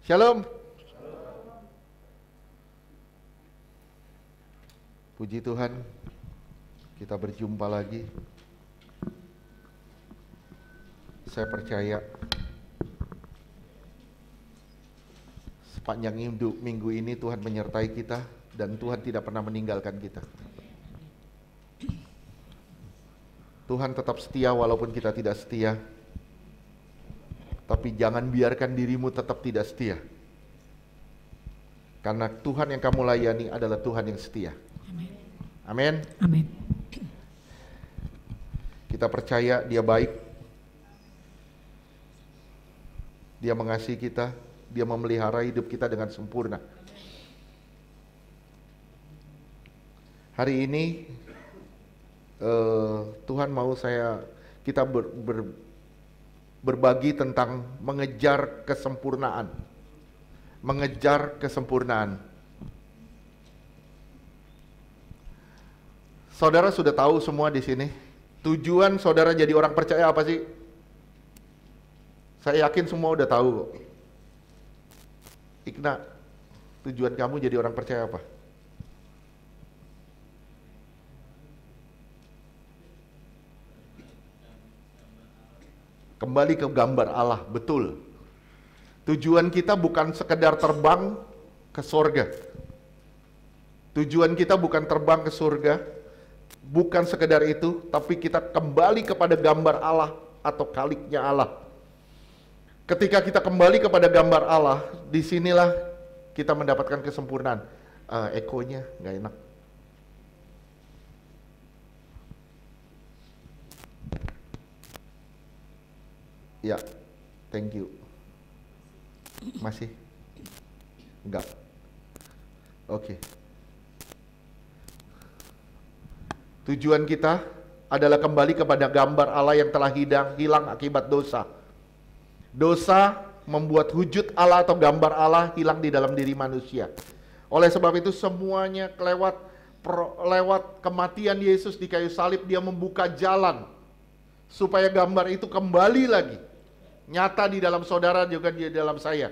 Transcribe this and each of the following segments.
Shalom. Puji Tuhan, kita berjumpa lagi. Saya percaya sepanjang minggu ini Tuhan menyertai kita dan Tuhan tidak pernah meninggalkan kita. Tuhan tetap setia walaupun kita tidak setia. Tapi jangan biarkan dirimu tetap tidak setia. Karena Tuhan yang kamu layani adalah Tuhan yang setia. Amin. Amin. Kita percaya Dia baik. Dia mengasihi kita. Dia memelihara hidup kita dengan sempurna. Hari ini Tuhan mau kita berbagi tentang mengejar kesempurnaan. Mengejar kesempurnaan. Saudara sudah tahu semua di sini. Tujuan saudara jadi orang percaya apa sih? Saya yakin semua udah tahu. Ikna, tujuan kamu jadi orang percaya apa? Kembali ke gambar Allah, betul. Tujuan kita bukan sekedar terbang ke surga. Tujuan kita bukan terbang ke surga, bukan sekedar itu, tapi kita kembali kepada gambar Allah atau kaliknya Allah. Ketika kita kembali kepada gambar Allah, disinilah kita mendapatkan kesempurnaan. Ekonya nggak enak. Ya, thank you. Masih? Enggak. Oke. Tujuan kita adalah kembali kepada gambar Allah yang telah hilang akibat dosa. Dosa membuat wujud Allah atau gambar Allah hilang di dalam diri manusia. Oleh sebab itu semuanya lewat kematian Yesus di kayu salib, Dia membuka jalan supaya gambar itu kembali lagi. Nyata di dalam saudara juga di dalam saya.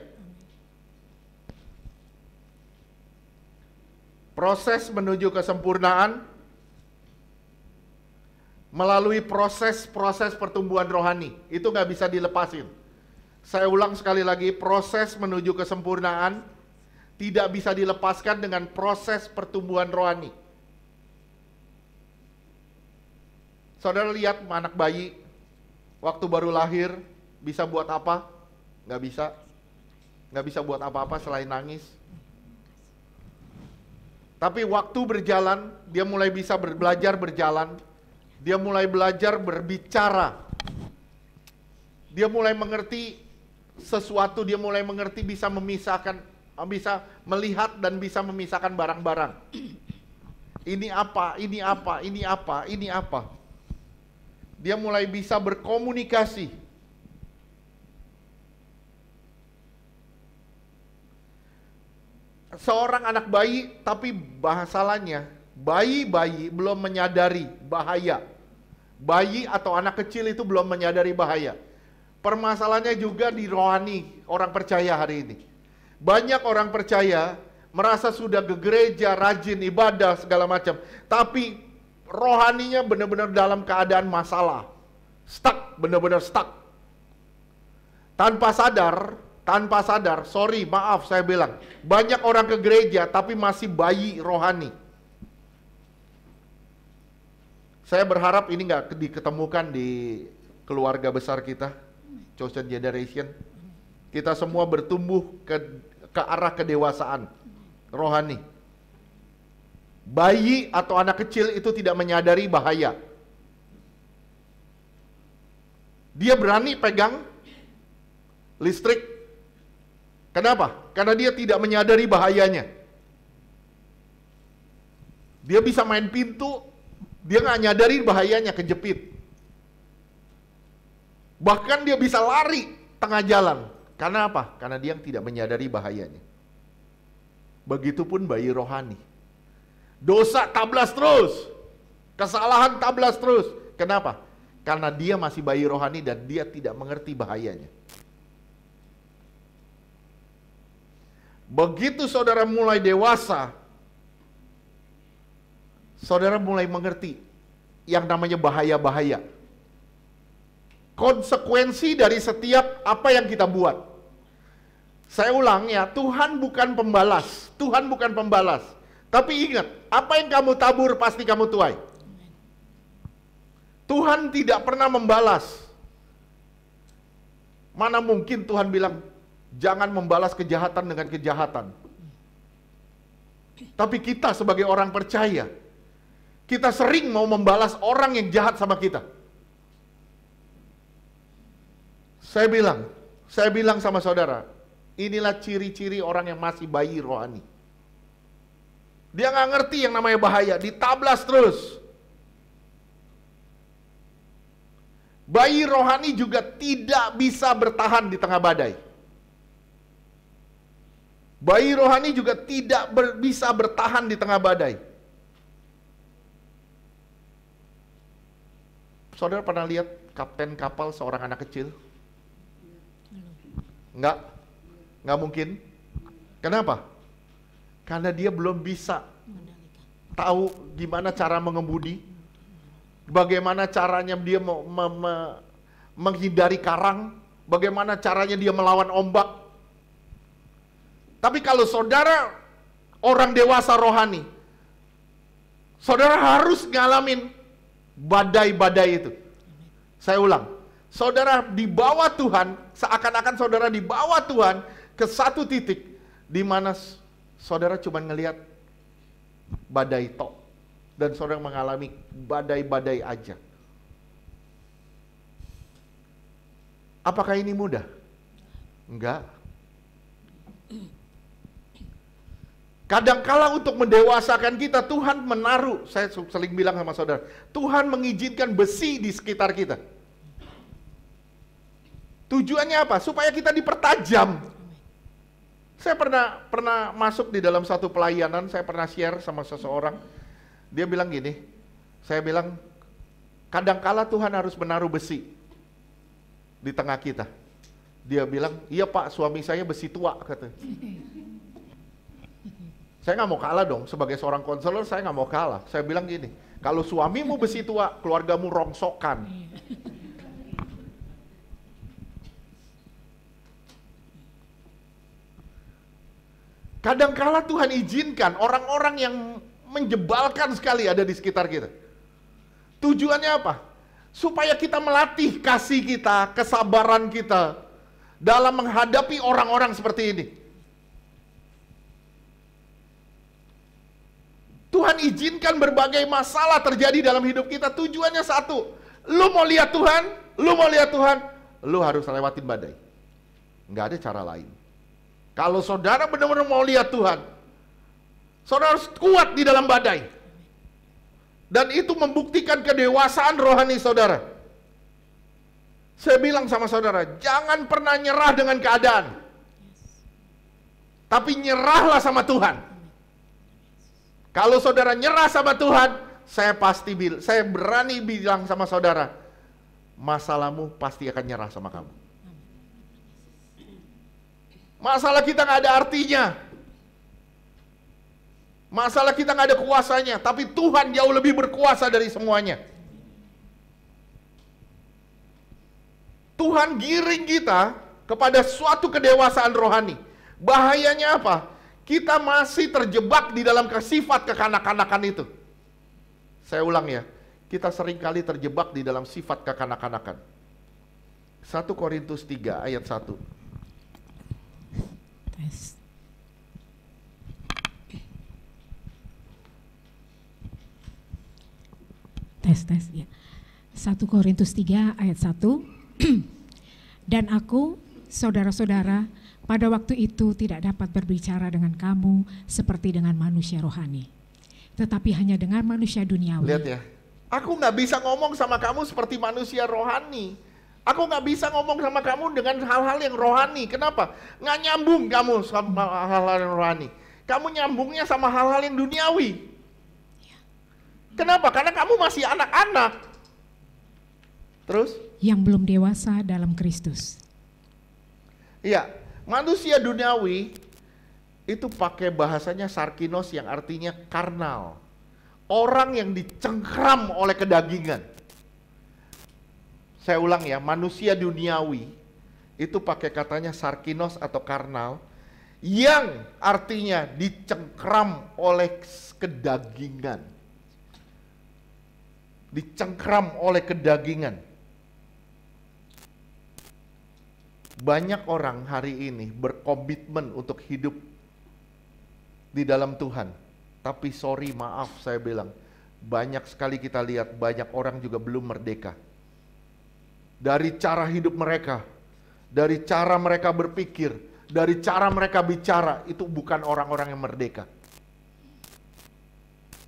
Proses menuju kesempurnaan melalui proses pertumbuhan rohani. Itu nggak bisa dilepasin. Saya ulang sekali lagi, proses menuju kesempurnaan tidak bisa dilepaskan dengan proses pertumbuhan rohani. Saudara lihat anak bayi waktu baru lahir bisa buat apa? Nggak bisa. Nggak bisa buat apa-apa selain nangis. Tapi waktu berjalan, dia mulai bisa belajar berjalan. Dia mulai belajar berbicara. Dia mulai mengerti sesuatu, dia mulai mengerti bisa memisahkan, bisa melihat dan bisa memisahkan barang-barang. Ini apa, ini apa, ini apa, ini apa. Dia mulai bisa berkomunikasi. Seorang anak bayi, tapi masalahnya bayi belum menyadari bahaya. Bayi atau anak kecil itu belum menyadari bahaya. Permasalahannya juga di rohani orang percaya hari ini. Banyak orang percaya merasa sudah ke gereja, rajin ibadah segala macam, tapi rohaninya benar-benar dalam keadaan masalah. Stuck, benar-benar stuck. Tanpa sadar, sorry, maaf saya bilang, banyak orang ke gereja tapi masih bayi rohani. Saya berharap ini nggak diketemukan di keluarga besar kita, chosen generation. Kita semua bertumbuh ke arah kedewasaan rohani. Bayi atau anak kecil itu tidak menyadari bahaya. Dia berani pegang listrik. Kenapa? Karena dia tidak menyadari bahayanya. Dia bisa main pintu, dia nggak nyadari bahayanya, kejepit. Bahkan dia bisa lari tengah jalan. Karena apa? Karena dia tidak menyadari bahayanya. Begitupun bayi rohani. Dosa tablas terus. Kesalahan tablas terus. Kenapa? Karena dia masih bayi rohani dan dia tidak mengerti bahayanya. Begitu saudara mulai dewasa, saudara mulai mengerti yang namanya bahaya-bahaya. Konsekuensi dari setiap apa yang kita buat. Saya ulang ya, Tuhan bukan pembalas. Tuhan bukan pembalas. Tapi ingat, apa yang kamu tabur pasti kamu tuai. Tuhan tidak pernah membalas. Mana mungkin Tuhan bilang, jangan membalas kejahatan dengan kejahatan. Tapi kita sebagai orang percaya, kita sering mau membalas orang yang jahat sama kita. Saya bilang sama saudara, inilah ciri-ciri orang yang masih bayi rohani. Dia nggak ngerti yang namanya bahaya, ditablas terus. Bayi rohani juga tidak bisa bertahan di tengah badai. Bayi rohani juga tidak bisa bertahan di tengah badai. Saudara pernah lihat kapten kapal seorang anak kecil? Nggak mungkin. Kenapa? Karena dia belum bisa tahu gimana cara mengemudi, bagaimana caranya dia menghindari karang, bagaimana caranya dia melawan ombak. Tapi kalau saudara orang dewasa rohani, saudara harus ngalamin badai-badai itu. Saya ulang, saudara di bawah Tuhan, seakan-akan saudara di bawah Tuhan ke satu titik di mana saudara cuma ngelihat badai tok, dan saudara mengalami badai-badai aja. Apakah ini mudah? Enggak. Kadangkala untuk mendewasakan kita, Tuhan menaruh, saya sering bilang sama saudara, Tuhan mengizinkan besi di sekitar kita. Tujuannya apa? Supaya kita dipertajam. Saya pernah masuk di dalam satu pelayanan, saya pernah share sama seseorang. Dia bilang gini, saya bilang, kadangkala Tuhan harus menaruh besi di tengah kita. Dia bilang, iya Pak, suami saya besi tua, katanya. Saya nggak mau kalah dong, sebagai seorang konselor saya nggak mau kalah. Saya bilang gini, kalau suamimu besi tua, keluargamu rongsokan. Kadangkala Tuhan izinkan orang-orang yang menjebalkan sekali ada di sekitar kita. Tujuannya apa? Supaya kita melatih kasih kita, kesabaran kita dalam menghadapi orang-orang seperti ini. Tuhan izinkan berbagai masalah terjadi dalam hidup kita. Tujuannya satu, lu mau lihat Tuhan, lu harus lewatin badai. Nggak ada cara lain. Kalau saudara benar-benar mau lihat Tuhan, saudara harus kuat di dalam badai. Dan itu membuktikan kedewasaan rohani saudara. Saya bilang sama saudara, jangan pernah nyerah dengan keadaan. Tapi nyerahlah sama Tuhan. Kalau saudara nyerah sama Tuhan, saya berani bilang sama saudara, masalahmu pasti akan nyerah sama kamu. Masalah kita nggak ada artinya. Masalah kita nggak ada kuasanya, tapi Tuhan jauh lebih berkuasa dari semuanya. Tuhan giring kita kepada suatu kedewasaan rohani. Bahayanya apa? Kita masih terjebak di dalam sifat kekanak-kanakan itu. Saya ulang ya, kita seringkali terjebak di dalam sifat kekanak-kanakan. 1 Korintus 3 ayat 1. Tes ya. 1 Korintus 3 ayat 1. Dan aku, saudara-saudara, pada waktu itu tidak dapat berbicara dengan kamu seperti dengan manusia rohani, tetapi hanya dengan manusia duniawi. Lihat ya, aku nggak bisa ngomong sama kamu seperti manusia rohani. Aku nggak bisa ngomong sama kamu dengan hal-hal yang rohani. Kenapa? Nggak nyambung kamu sama hal-hal yang rohani. Kamu nyambungnya sama hal-hal yang duniawi. Kenapa? Karena kamu masih anak-anak. Terus? Yang belum dewasa dalam Kristus. Iya, manusia duniawi itu pakai bahasanya sarkinos yang artinya karnal. Orang yang dicengkram oleh kedagingan. Saya ulang ya, manusia duniawi itu pakai katanya sarkinos atau karnal, yang artinya dicengkram oleh kedagingan. Dicengkram oleh kedagingan. Banyak orang hari ini berkomitmen untuk hidup di dalam Tuhan. Tapi sorry, maaf saya bilang, banyak sekali kita lihat banyak orang juga belum merdeka. Dari cara hidup mereka, dari cara mereka berpikir, dari cara mereka bicara, itu bukan orang-orang yang merdeka.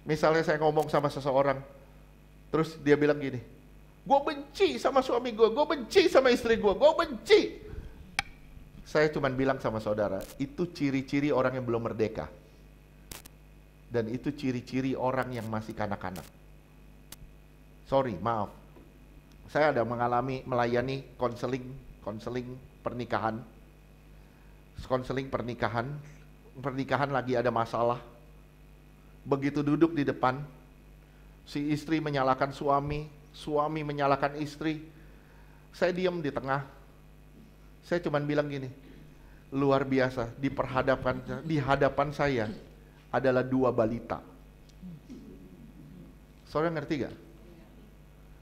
Misalnya saya ngomong sama seseorang, terus dia bilang gini, gue benci sama suami gue benci sama istri gue benci. Saya cuma bilang sama saudara, itu ciri-ciri orang yang belum merdeka. Dan itu ciri-ciri orang yang masih kanak-kanak. Sorry, maaf. Saya ada melayani konseling pernikahan. Konseling pernikahan lagi ada masalah. Begitu duduk di depan, si istri menyalahkan suami, suami menyalahkan istri. Saya diam di tengah. Saya cuma bilang gini, luar biasa, di hadapan saya adalah 2 balita. Saudara ngerti gak?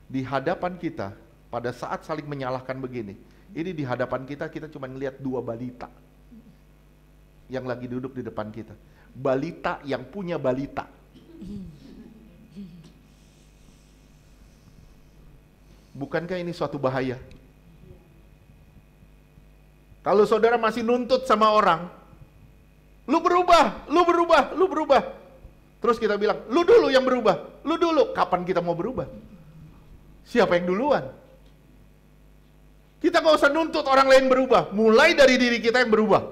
Di hadapan kita, pada saat saling menyalahkan begini, ini di hadapan kita cuma ngelihat 2 balita yang lagi duduk di depan kita. Balita yang punya balita. Bukankah ini suatu bahaya? Kalau saudara masih nuntut sama orang, lu berubah. Terus kita bilang, lu dulu yang berubah, lu dulu. Kapan kita mau berubah? Siapa yang duluan? Kita gak usah nuntut orang lain berubah, mulai dari diri kita yang berubah.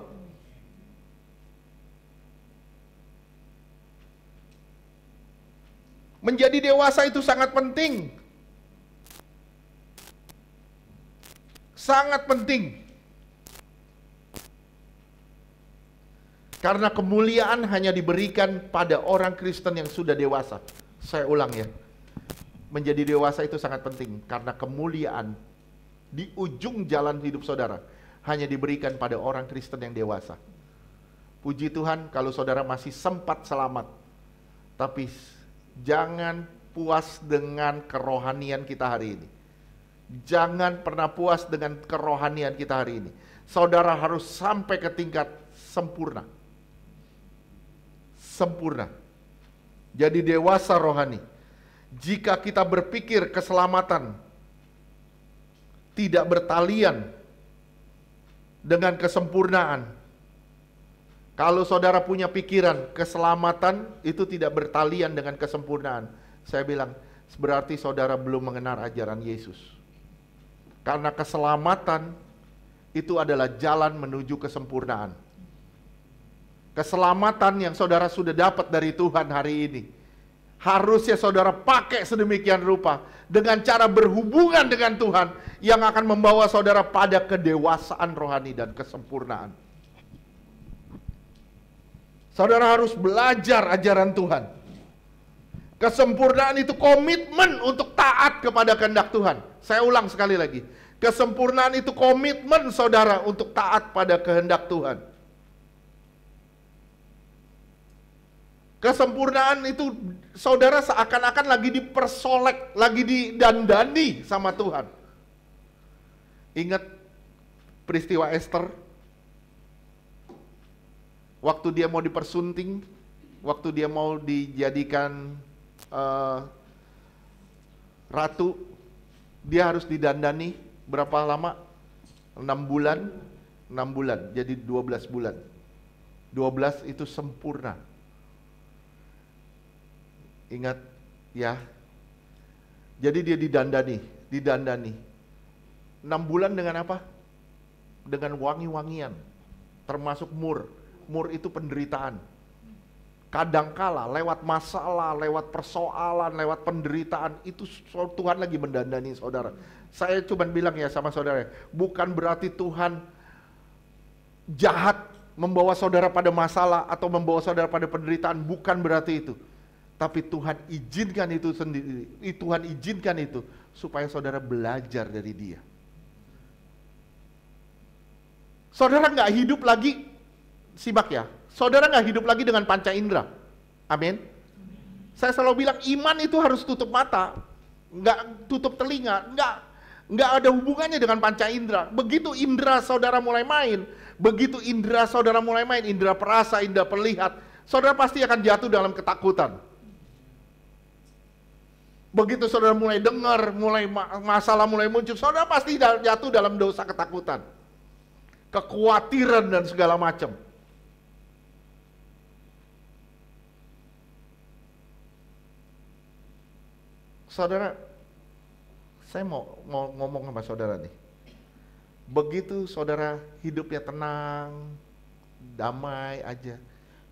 Menjadi dewasa itu sangat penting. Sangat penting. Karena kemuliaan hanya diberikan pada orang Kristen yang sudah dewasa. Saya ulang ya. Menjadi dewasa itu sangat penting. Karena kemuliaan di ujung jalan hidup saudara hanya diberikan pada orang Kristen yang dewasa. Puji Tuhan kalau saudara masih sempat selamat. Tapi jangan puas dengan kerohanian kita hari ini. Jangan pernah puas dengan kerohanian kita hari ini. Saudara harus sampai ke tingkat sempurna. Sempurna. Jadi dewasa rohani. Jika kita berpikir keselamatan tidak bertalian dengan kesempurnaan. Kalau saudara punya pikiran keselamatan itu tidak bertalian dengan kesempurnaan, saya bilang berarti saudara belum mengenal ajaran Yesus. Karena keselamatan itu adalah jalan menuju kesempurnaan. Keselamatan yang saudara sudah dapat dari Tuhan hari ini, harusnya saudara pakai sedemikian rupa dengan cara berhubungan dengan Tuhan yang akan membawa saudara pada kedewasaan rohani dan kesempurnaan. Saudara harus belajar ajaran Tuhan. Kesempurnaan itu komitmen untuk taat kepada kehendak Tuhan. Saya ulang sekali lagi. Kesempurnaan itu komitmen saudara untuk taat pada kehendak Tuhan. Kesempurnaan itu saudara seakan-akan lagi dipersolek, lagi didandani sama Tuhan. Ingat peristiwa Esther? Waktu dia mau dipersunting, waktu dia mau dijadikan ratu, dia harus didandani berapa lama? 6 bulan, 6 bulan, jadi 12 bulan. 12 itu sempurna. Ingat ya. Jadi dia didandani. 6 bulan dengan apa? Dengan wangi-wangian. Termasuk mur. Mur itu penderitaan. Kadangkala lewat masalah, lewat persoalan, lewat penderitaan, itu Tuhan lagi mendandani saudara. Saya cuma bilang ya sama saudara, bukan berarti Tuhan jahat membawa saudara pada masalah atau membawa saudara pada penderitaan, bukan berarti itu. Tapi Tuhan izinkan itu sendiri, Tuhan izinkan itu supaya saudara belajar dari Dia. Saudara nggak hidup lagi, simak ya, saudara nggak hidup lagi dengan panca indera. Amin. Saya selalu bilang iman itu harus tutup mata, nggak tutup telinga, nggak ada hubungannya dengan panca indera. Begitu indera saudara mulai main, indera perasa, indera perlihat, saudara pasti akan jatuh dalam ketakutan. Begitu saudara mulai dengar, masalah mulai muncul, saudara pasti jatuh dalam dosa ketakutan, kekhawatiran dan segala macam. Saudara, saya mau ngomong sama saudara nih. Begitu saudara hidupnya tenang, damai aja,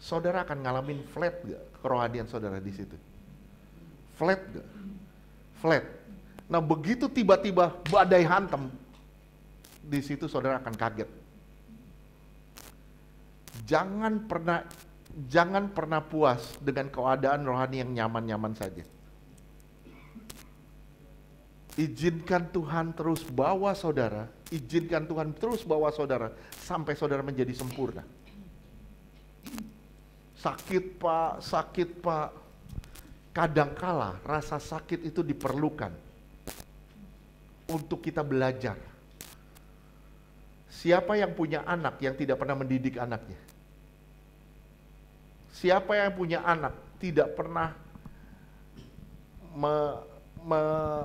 saudara akan ngalamin flat gak kerohanian saudara di situ? Flat gak? Flat. Nah begitu tiba-tiba badai hantam, di situ saudara akan kaget. Jangan pernah puas dengan keadaan rohani yang nyaman-nyaman saja. Izinkan Tuhan terus bawa saudara, sampai saudara menjadi sempurna. Sakit pak. Kadangkala rasa sakit itu diperlukan untuk kita belajar. Siapa yang punya anak yang tidak pernah mendidik anaknya? Siapa yang punya anak tidak pernah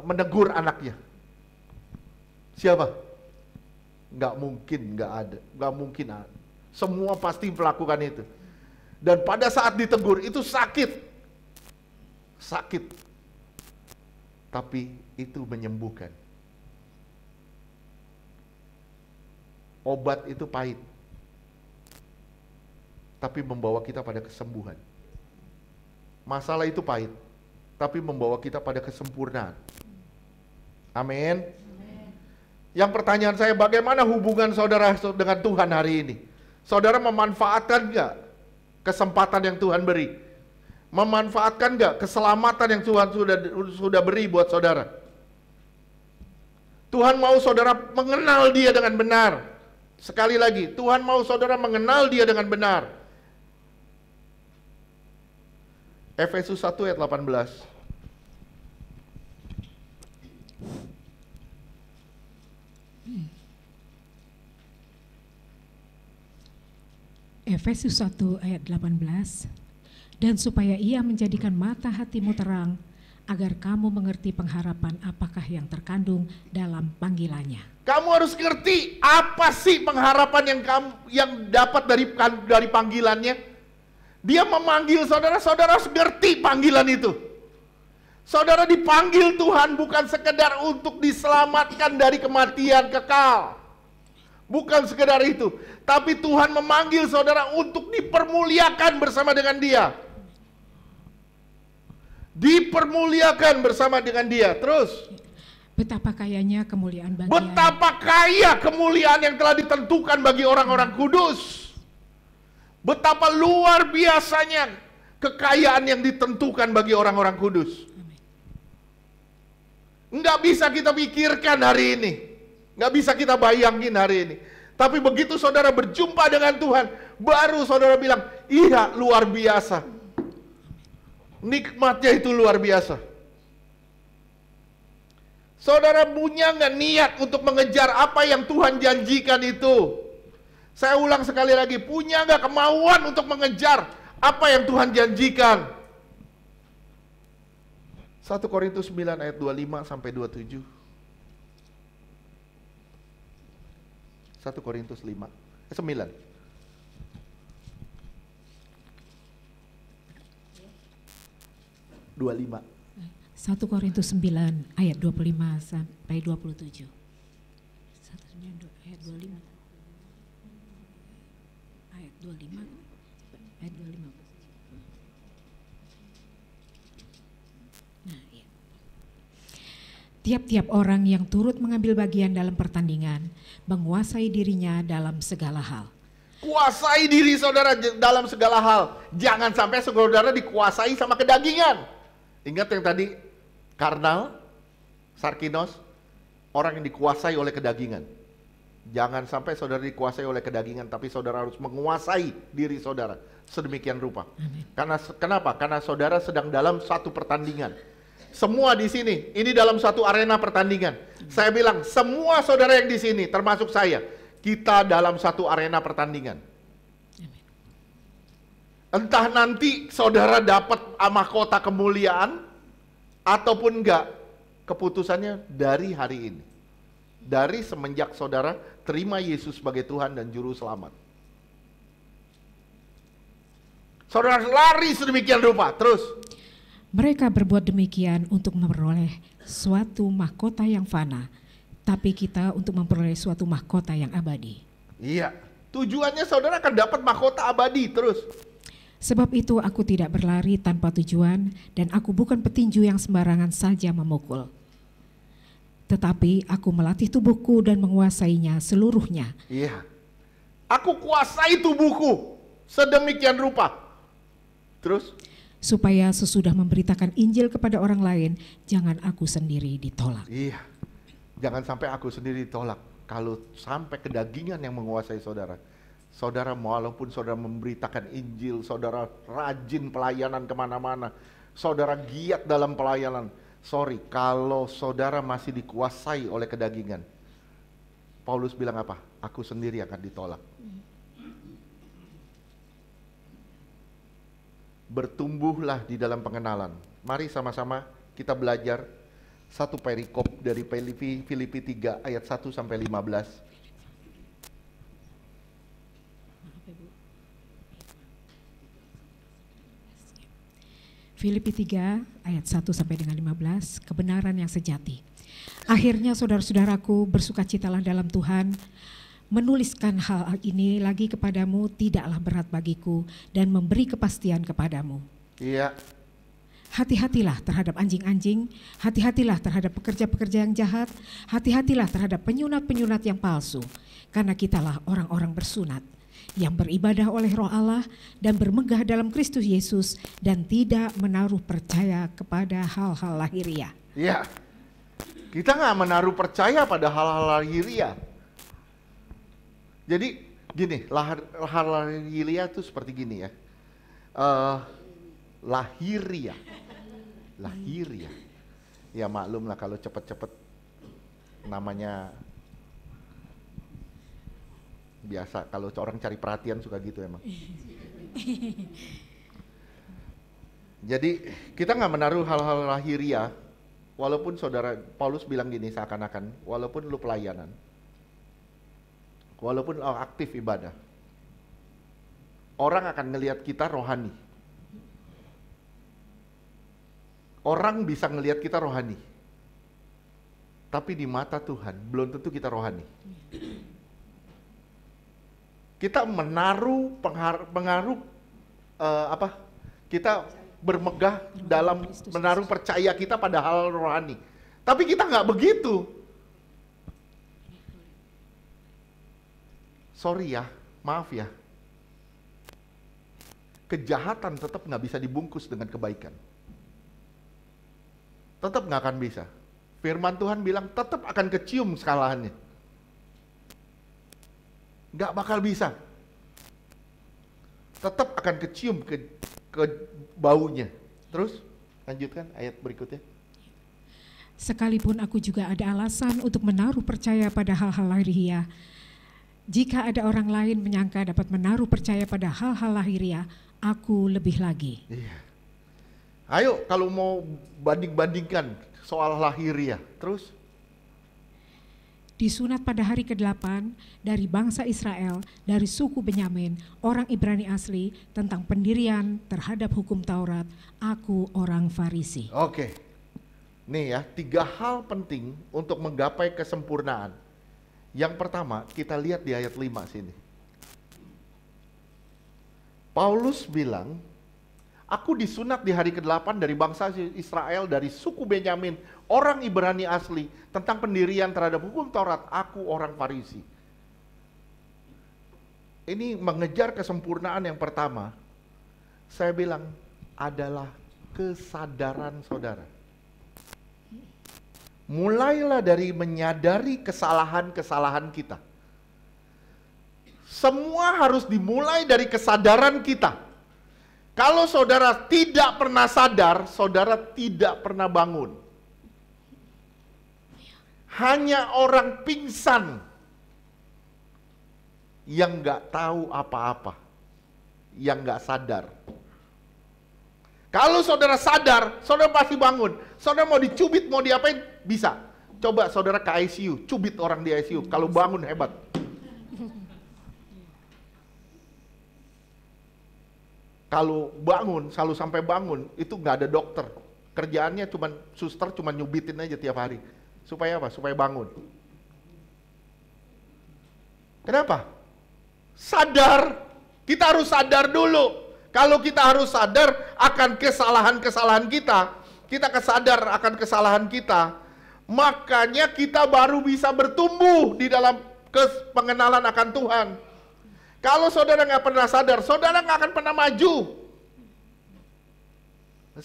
menegur anaknya? Siapa? Nggak mungkin ada. Semua pasti melakukan itu. Dan pada saat ditegur itu sakit, tapi itu menyembuhkan. Obat itu pahit, tapi membawa kita pada kesembuhan. Masalah itu pahit, tapi membawa kita pada kesempurnaan. Amin. Yang pertanyaan saya, bagaimana hubungan saudara dengan Tuhan hari ini? Saudara memanfaatkan nggak kesempatan yang Tuhan beri? Memanfaatkan nggak keselamatan yang Tuhan sudah beri buat saudara? Tuhan mau saudara mengenal Dia dengan benar. Sekali lagi, Tuhan mau saudara mengenal Dia dengan benar. Efesus 1 ayat 18. Efesus 1 ayat 18. Dan supaya Ia menjadikan mata hatimu terang, agar kamu mengerti pengharapan apakah yang terkandung dalam panggilannya. Kamu harus ngerti apa sih pengharapan yang dapat dari panggilannya. Dia memanggil saudara, saudara harus ngerti panggilan itu. Saudara dipanggil Tuhan bukan sekedar untuk diselamatkan dari kematian kekal. Bukan sekedar itu, tapi Tuhan memanggil saudara untuk dipermuliakan bersama dengan Dia. Dipermuliakan bersama dengan Dia. Terus, betapa kayanya kemuliaan bagian. betapa kaya kemuliaan yang telah ditentukan bagi orang-orang kudus. Betapa luar biasanya kekayaan yang ditentukan bagi orang-orang kudus. Nggak bisa kita pikirkan hari ini, nggak bisa kita bayangin hari ini. Tapi begitu saudara berjumpa dengan Tuhan, baru saudara bilang, iya luar biasa. Nikmatnya itu luar biasa. Saudara punya nggak niat untuk mengejar apa yang Tuhan janjikan itu? Saya ulang sekali lagi, punya nggak kemauan untuk mengejar apa yang Tuhan janjikan? 1 Korintus 9 ayat 25 sampai 27. 1 Korintus 9. 25. 1 Korintus 9 ayat 25 sampai 27. 1 ayat 25. Ayat 25. Ayat 25. Nah, ya. Tiap-tiap orang yang turut mengambil bagian dalam pertandingan menguasai dirinya dalam segala hal. Kuasai diri saudara dalam segala hal. Jangan sampai saudara dikuasai sama kedagingan. Ingat yang tadi, karnal, sarkinos, orang yang dikuasai oleh kedagingan. Jangan sampai saudara dikuasai oleh kedagingan, tapi saudara harus menguasai diri saudara sedemikian rupa. Karena kenapa? Karena saudara sedang dalam satu pertandingan. Semua di sini, ini dalam satu arena pertandingan. Saya bilang, semua saudara yang di sini, termasuk saya, kita dalam satu arena pertandingan. Entah nanti saudara dapat mahkota kemuliaan ataupun enggak, keputusannya dari hari ini. Dari semenjak saudara terima Yesus sebagai Tuhan dan Juru Selamat. Saudara lari sedemikian rupa, terus. Mereka berbuat demikian untuk memperoleh suatu mahkota yang fana, tapi kita untuk memperoleh suatu mahkota yang abadi. Iya, tujuannya saudara akan dapat mahkota abadi, terus. Sebab itu aku tidak berlari tanpa tujuan, dan aku bukan petinju yang sembarangan saja memukul. Tetapi aku melatih tubuhku dan menguasainya seluruhnya. Iya, aku kuasai tubuhku sedemikian rupa. Terus? Supaya sesudah memberitakan Injil kepada orang lain, jangan aku sendiri ditolak. Iya, jangan sampai aku sendiri ditolak. Kalau sampai kedagingan yang menguasai saudara, saudara walaupun saudara memberitakan Injil, saudara rajin pelayanan kemana-mana, saudara giat dalam pelayanan, sorry, kalau saudara masih dikuasai oleh kedagingan, Paulus bilang apa? Aku sendiri akan ditolak. Bertumbuhlah di dalam pengenalan. Mari sama-sama kita belajar satu perikop dari Filipi 3 ayat 1 sampai 15. Filipi 3 ayat 1 sampai dengan 15, kebenaran yang sejati. Akhirnya saudara-saudaraku, bersukacitalah dalam Tuhan. Menuliskan hal ini lagi kepadamu tidaklah berat bagiku dan memberi kepastian kepadamu. Iya. Hati-hatilah terhadap anjing-anjing, hati-hatilah terhadap pekerja-pekerja yang jahat, hati-hatilah terhadap penyunat-penyunat yang palsu, karena kitalah orang-orang bersunat, yang beribadah oleh Roh Allah dan bermegah dalam Kristus Yesus dan tidak menaruh percaya kepada hal-hal lahiriah. Iya. Kita nggak menaruh percaya pada hal-hal lahiriah. Jadi gini, hal lahiriah itu seperti gini ya. Lahiriah. Ya maklum lah kalau cepet-cepet namanya biasa, kalau orang cari perhatian suka gitu emang. Jadi kita nggak menaruh hal-hal lahiriah, walaupun saudara Paulus bilang gini seakan-akan, walaupun lu pelayanan, walaupun aktif ibadah, orang akan ngelihat kita rohani. Orang bisa ngelihat kita rohani, tapi di mata Tuhan belum tentu kita rohani. Kita menaruh pengaruh kita bermegah dalam menaruh percaya kita pada hal rohani, tapi kita nggak begitu. Sorry ya, maaf ya, kejahatan tetap nggak bisa dibungkus dengan kebaikan. Tetap nggak akan bisa. Firman Tuhan bilang tetap akan kecium kesalahannya. Nggak bakal bisa. Tetap akan kecium ke baunya. Terus lanjutkan ayat berikutnya. Sekalipun aku juga ada alasan untuk menaruh percaya pada hal-hal lahiriah, jika ada orang lain menyangka dapat menaruh percaya pada hal-hal lahiriah, aku lebih lagi. Iya. Ayo kalau mau banding-bandingkan soal lahiriah, terus. Disunat pada hari ke-8 dari bangsa Israel, dari suku Benyamin, orang Ibrani asli, tentang pendirian terhadap hukum Taurat, aku orang Farisi. Oke, nih ya, 3 hal penting untuk menggapai kesempurnaan. Yang pertama, kita lihat di ayat 5 sini. Paulus bilang, aku disunat di hari ke-8 dari bangsa Israel, dari suku Benyamin, orang Ibrani asli, tentang pendirian terhadap hukum Taurat, aku orang Farisi. ini mengejar kesempurnaan yang pertama, saya bilang adalah kesadaran saudara. Mulailah dari menyadari kesalahan-kesalahan kita. Semua harus dimulai dari kesadaran kita. Kalau saudara tidak pernah sadar, saudara tidak pernah bangun. Hanya orang pingsan yang nggak tahu apa-apa, yang nggak sadar. Kalau saudara sadar, saudara pasti bangun. Saudara mau dicubit, mau diapain, bisa. Coba saudara ke ICU, cubit orang di ICU. Kalau bangun hebat. Kalau bangun, selalu sampai bangun, itu nggak ada dokter. Kerjaannya suster cuma nyubitin aja tiap hari. Supaya apa? Supaya bangun. Kenapa? Sadar. Kita harus sadar dulu. Kalau kita harus sadar akan kesalahan-kesalahan kita, kita kesadar akan kesalahan kita, makanya kita baru bisa bertumbuh di dalam pengenalan akan Tuhan. Kalau saudara nggak pernah sadar, saudara nggak akan pernah maju.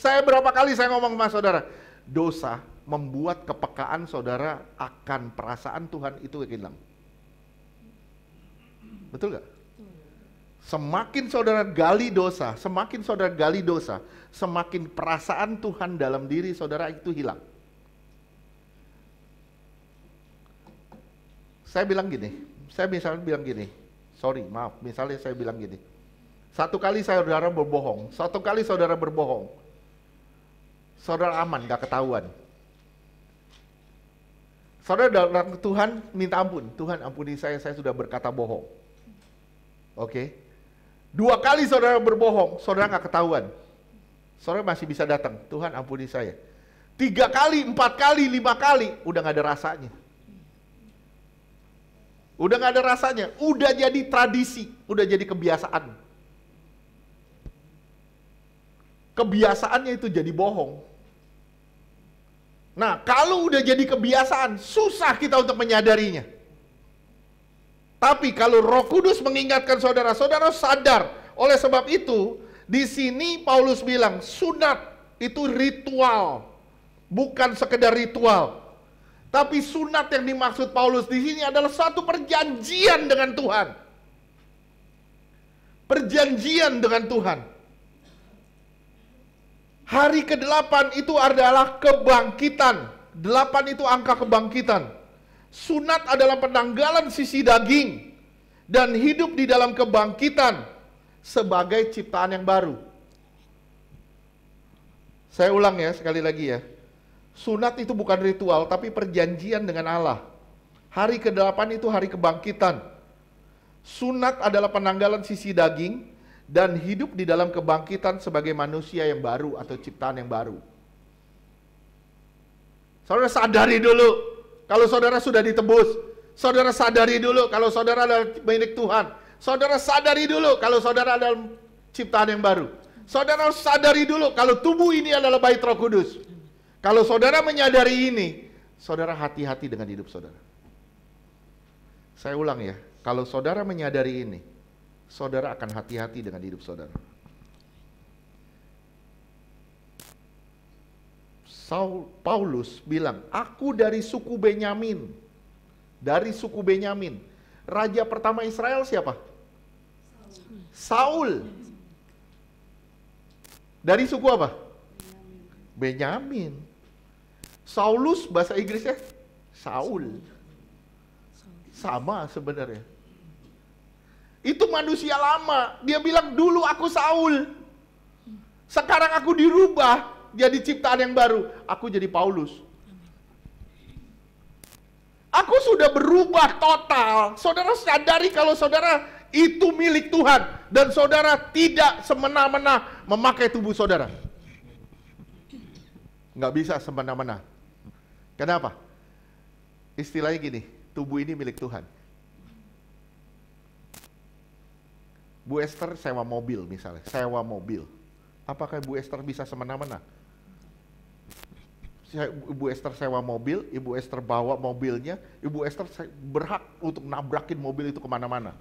Berapa kali saya ngomong sama saudara, dosa membuat kepekaan saudara akan perasaan Tuhan itu hilang. Betul nggak? Semakin saudara gali dosa, semakin perasaan Tuhan dalam diri saudara itu hilang. Saya bilang gini, misalnya saya bilang gini, satu kali saudara berbohong, saudara aman, gak ketahuan. Saudara datang ke Tuhan, minta ampun, Tuhan ampuni saya sudah berkata bohong. Oke. 2 kali saudara berbohong, saudara gak ketahuan. Saudara masih bisa datang, Tuhan ampuni saya. 3 kali, 4 kali, 5 kali, udah gak ada rasanya. Udah jadi tradisi, udah jadi kebiasaan. Kebiasaannya itu jadi bohong. Nah, kalau udah jadi kebiasaan, susah kita untuk menyadarinya. Tapi kalau Roh Kudus mengingatkan saudara, saudara sadar. Oleh sebab itu, di sini Paulus bilang, sunat itu ritual, bukan sekedar ritual. Tapi sunat yang dimaksud Paulus di sini adalah satu perjanjian dengan Tuhan. Perjanjian dengan Tuhan. Hari ke-8 itu adalah kebangkitan. 8 itu angka kebangkitan. Sunat adalah penanggalan sisi daging dan hidup di dalam kebangkitan sebagai ciptaan yang baru. Saya ulang ya, sekali lagi ya. Sunat itu bukan ritual, tapi perjanjian dengan Allah. Hari ke-8 itu hari kebangkitan. Sunat adalah penanggalan sisi daging dan hidup di dalam kebangkitan sebagai manusia yang baru atau ciptaan yang baru. Saudara sadari dulu. Kalau saudara sudah ditebus, saudara sadari dulu kalau saudara adalah milik Tuhan. Saudara sadari dulu kalau saudara adalah ciptaan yang baru. Saudara sadari dulu kalau tubuh ini adalah bait Roh Kudus. Kalau saudara menyadari ini, saudara hati-hati dengan hidup saudara. Saya ulang ya, kalau saudara menyadari ini, saudara akan hati-hati dengan hidup saudara. Paulus bilang, aku dari suku Benyamin. Dari suku Benyamin. Raja pertama Israel siapa? Saul. Dari suku apa? Benyamin. Saulus bahasa Inggrisnya Saul. Sama sebenarnya. Itu manusia lama. Dia bilang dulu aku Saul. Sekarang aku dirubah jadi ciptaan yang baru. Aku jadi Paulus. Aku sudah berubah total. Saudara sadari kalau saudara itu milik Tuhan. Dan saudara tidak semena-mena memakai tubuh saudara. Nggak bisa semena-mena. Kenapa? Istilahnya gini, tubuh ini milik Tuhan. Bu Esther sewa mobil misalnya, sewa mobil. Apakah Bu Esther bisa semena-mena? Ibu Esther sewa mobil, Ibu Esther bawa mobilnya, Ibu Esther berhak untuk nabrakin mobil itu kemana-mana.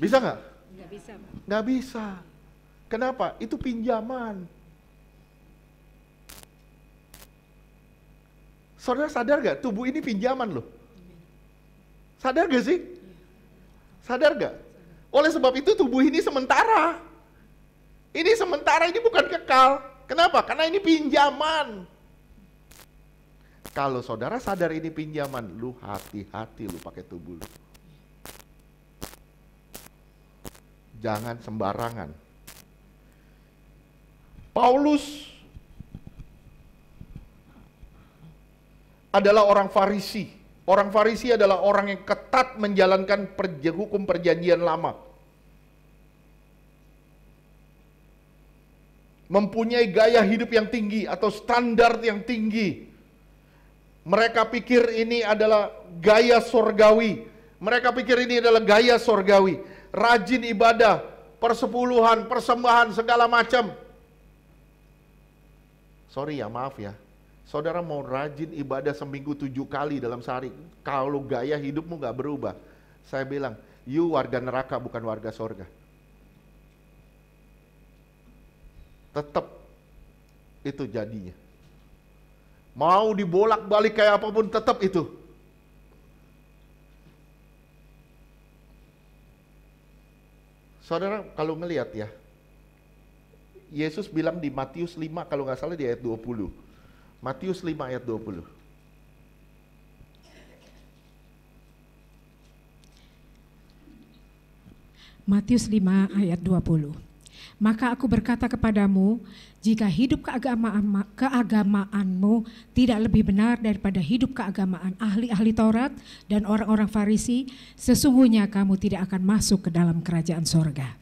Bisa nggak? Nggak bisa, Pak. Nggak bisa. Kenapa? Itu pinjaman. Saudara sadar nggak? Tubuh ini pinjaman loh. Sadar gak sih? Sadar gak? Oleh sebab itu tubuh ini sementara. Ini sementara, ini bukan kekal. Kenapa? Karena ini pinjaman. Kalau saudara sadar ini pinjaman, lu hati-hati lu pakai tubuh lu. Jangan sembarangan. Paulus adalah orang Farisi. Orang Farisi adalah orang yang ketat menjalankan hukum perjanjian lama. Mempunyai gaya hidup yang tinggi atau standar yang tinggi. Mereka pikir ini adalah gaya sorgawi. Mereka pikir ini adalah gaya sorgawi. Rajin ibadah, persepuluhan, persembahan, segala macam. Sorry ya, maaf ya. Saudara mau rajin ibadah seminggu 7 kali dalam sehari. Kalau gaya hidupmu gak berubah, saya bilang, you warga neraka bukan warga sorga. Tetap itu jadinya. Mau dibolak-balik kayak apapun tetap itu. Saudara kalau ngelihat ya, Yesus bilang di Matius 5 kalau nggak salah di ayat 20. Matius 5 ayat 20. Matius 5 ayat 20. Maka aku berkata kepadamu, jika hidup keagamaanmu tidak lebih benar daripada hidup keagamaan ahli-ahli Taurat dan orang-orang Farisi, sesungguhnya kamu tidak akan masuk ke dalam kerajaan sorga.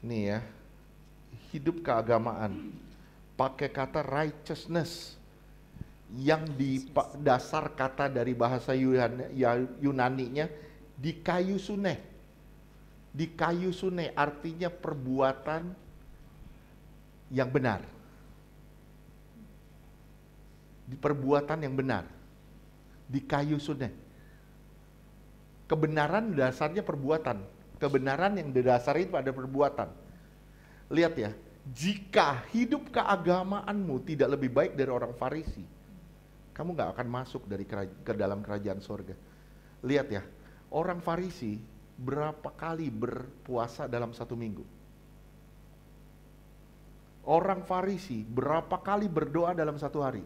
Nih ya, hidup keagamaan, pakai kata righteousness, yang di dasar kata dari bahasa Yunaninya di kayu suneh. Di kayu suneh artinya perbuatan yang benar. Di perbuatan yang benar. Di kayu suneh. Kebenaran dasarnya perbuatan. Kebenaran yang didasari pada perbuatan. Lihat ya, jika hidup keagamaanmu tidak lebih baik dari orang Farisi, kamu gak akan masuk ke dalam kerajaan sorga. Lihat ya, orang Farisi berapa kali berpuasa dalam satu minggu? Orang Farisi berapa kali berdoa dalam satu hari?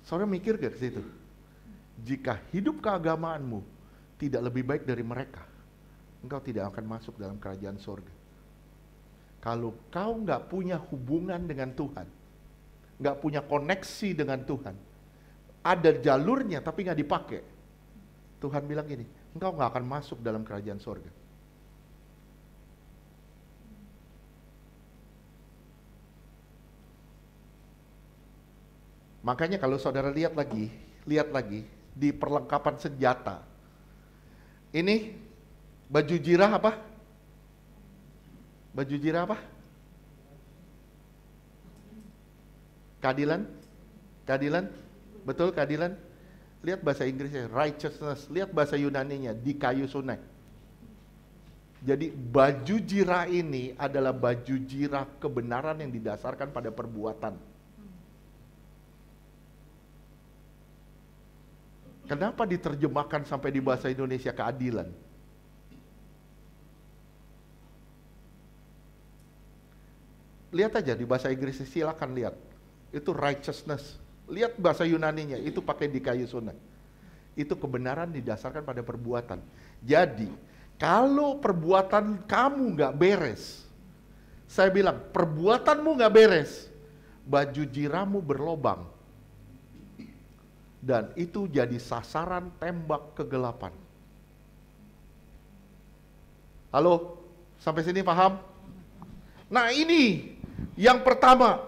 Saudara mikir gak ke situ? Jika hidup keagamaanmu tidak lebih baik dari mereka, engkau tidak akan masuk dalam kerajaan sorga. Kalau kau nggak punya hubungan dengan Tuhan, nggak punya koneksi dengan Tuhan, ada jalurnya tapi nggak dipakai, Tuhan bilang gini, engkau nggak akan masuk dalam kerajaan sorga. Makanya kalau saudara lihat lagi di perlengkapan senjata, ini baju jirah apa? Baju jirah apa? Keadilan? Betul, keadilan. Lihat bahasa Inggrisnya, righteousness. Lihat bahasa Yunaninya, di kayu suneh. Jadi baju jirah ini adalah baju jirah kebenaran yang didasarkan pada perbuatan. Kenapa diterjemahkan sampai di bahasa Indonesia keadilan? Lihat aja di bahasa Inggris, silakan lihat. Itu righteousness. Lihat bahasa Yunaninya, itu pakai di kayu suneh. Itu kebenaran didasarkan pada perbuatan. Jadi, kalau perbuatan kamu nggak beres, saya bilang, perbuatanmu nggak beres, baju jirahmu berlobang. Dan itu jadi sasaran tembak kegelapan. Halo, sampai sini paham? Nah ini yang pertama.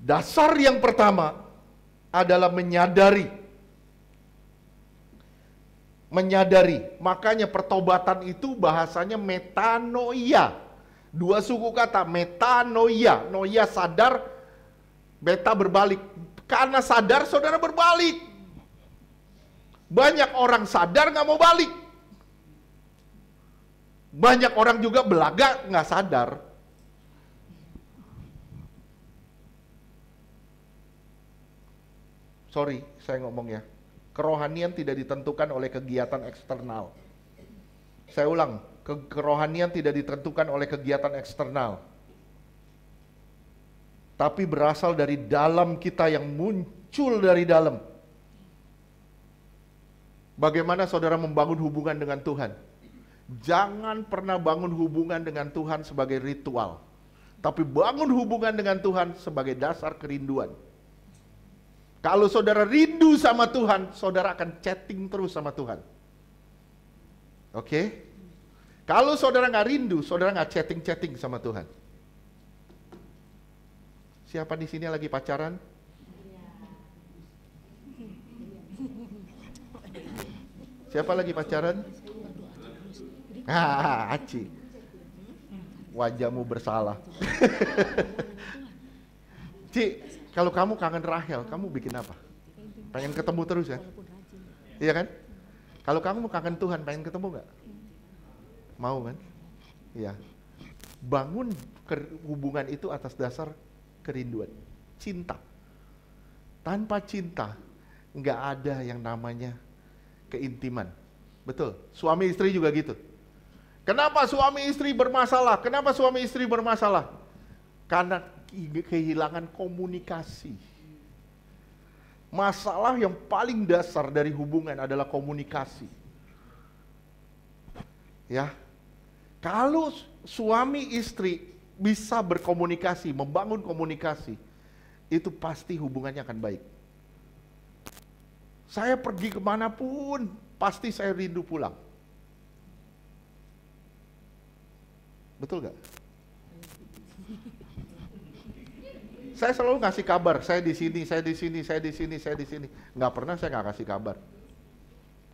Dasar yang pertama adalah menyadari. Makanya pertobatan itu bahasanya metanoia. Dua suku kata, metanoia. Noia sadar, beta berbalik. Karena sadar, saudara berbalik. Banyak orang sadar nggak mau balik. Banyak orang juga belaga nggak sadar. Sorry, saya ngomongnya. Kerohanian tidak ditentukan oleh kegiatan eksternal. Saya ulang, kerohanian tidak ditentukan oleh kegiatan eksternal. Tapi berasal dari dalam kita, yang muncul dari dalam. Bagaimana saudara membangun hubungan dengan Tuhan? Jangan pernah bangun hubungan dengan Tuhan sebagai ritual, tapi bangun hubungan dengan Tuhan sebagai dasar kerinduan. Kalau saudara rindu sama Tuhan, saudara akan chatting terus sama Tuhan. Oke? Kalau saudara nggak rindu, saudara nggak chatting-chatting sama Tuhan. Siapa di sini lagi pacaran? Siapa lagi pacaran? Aci. Wajahmu bersalah. Ci, kalau kamu kangen Rahel, kamu bikin apa? Pengen ketemu terus kan? Iya kan? Kalau kamu kangen Tuhan, pengen ketemu nggak? Mau kan? Iya. Bangun hubungan itu atas dasar kerinduan, cinta. Tanpa cinta, nggak ada yang namanya keintiman. Betul, suami istri juga gitu. Kenapa suami istri bermasalah? Kenapa suami istri bermasalah? Karena kehilangan komunikasi. Masalah yang paling dasar dari hubungan adalah komunikasi. Ya, kalau suami istri bisa berkomunikasi, membangun komunikasi, itu pasti hubungannya akan baik. Saya pergi kemanapun, pasti saya rindu pulang. Betul gak? Saya selalu ngasih kabar, saya di sini, saya di sini, saya di sini, saya di sini. Nggak pernah saya nggak kasih kabar,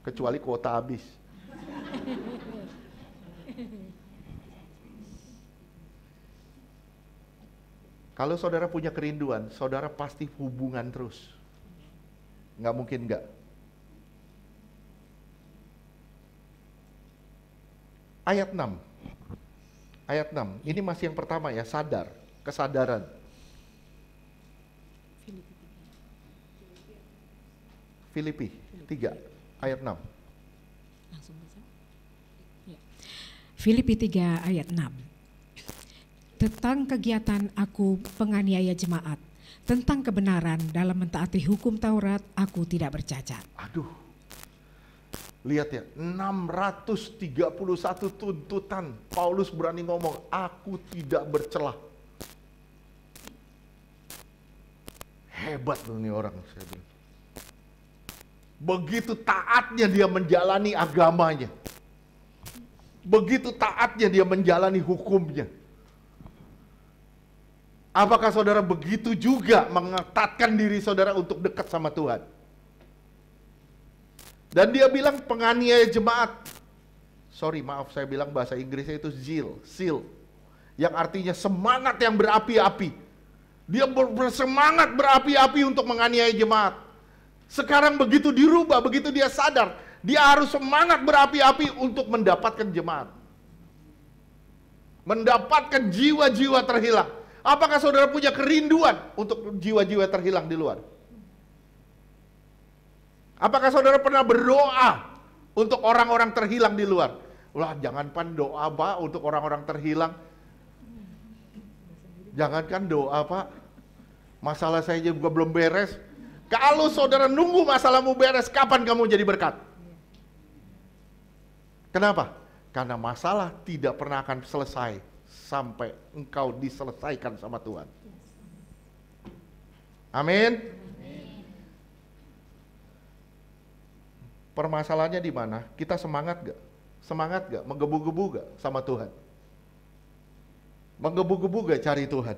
kecuali kuota habis. Kalau saudara punya kerinduan, saudara pasti hubungan terus. Nggak mungkin nggak. Ayat 6. Ayat 6. Ini masih yang pertama ya, sadar, kesadaran. Filipi 3 ayat 6. Langsung baca. Ya. Filipi 3 ayat 6. Tentang kegiatan aku penganiaya jemaat, tentang kebenaran dalam mentaati hukum Taurat, aku tidak bercacat. Aduh, lihat ya, 631 tuntutan, Paulus berani ngomong, aku tidak bercelah. Hebat loh nih orang, saya bilang. Begitu taatnya dia menjalani agamanya. Begitu taatnya dia menjalani hukumnya. Apakah saudara begitu juga mengetatkan diri saudara untuk dekat sama Tuhan? Dan dia bilang penganiaya jemaat. Sorry, maaf saya bilang bahasa Inggrisnya itu zeal. Yang artinya semangat yang berapi-api. Dia bersemangat berapi-api untuk menganiaya jemaat. Sekarang begitu dirubah, begitu dia sadar, dia harus semangat berapi-api untuk mendapatkan jemaat. Mendapatkan jiwa-jiwa terhilang. Apakah saudara punya kerinduan untuk jiwa-jiwa terhilang di luar? Apakah saudara pernah berdoa untuk orang-orang terhilang di luar? Wah, jangankan doa Pak untuk orang-orang terhilang. Jangankan doa Pak, masalah saya juga belum beres. Kalau saudara nunggu masalahmu beres, kapan kamu jadi berkat? Kenapa? Karena masalah tidak pernah akan selesai sampai engkau diselesaikan sama Tuhan. Amin. Permasalahannya di mana? Kita semangat gak? Semangat gak? Menggebu-gebu gak sama Tuhan? Menggebu-gebu gak cari Tuhan?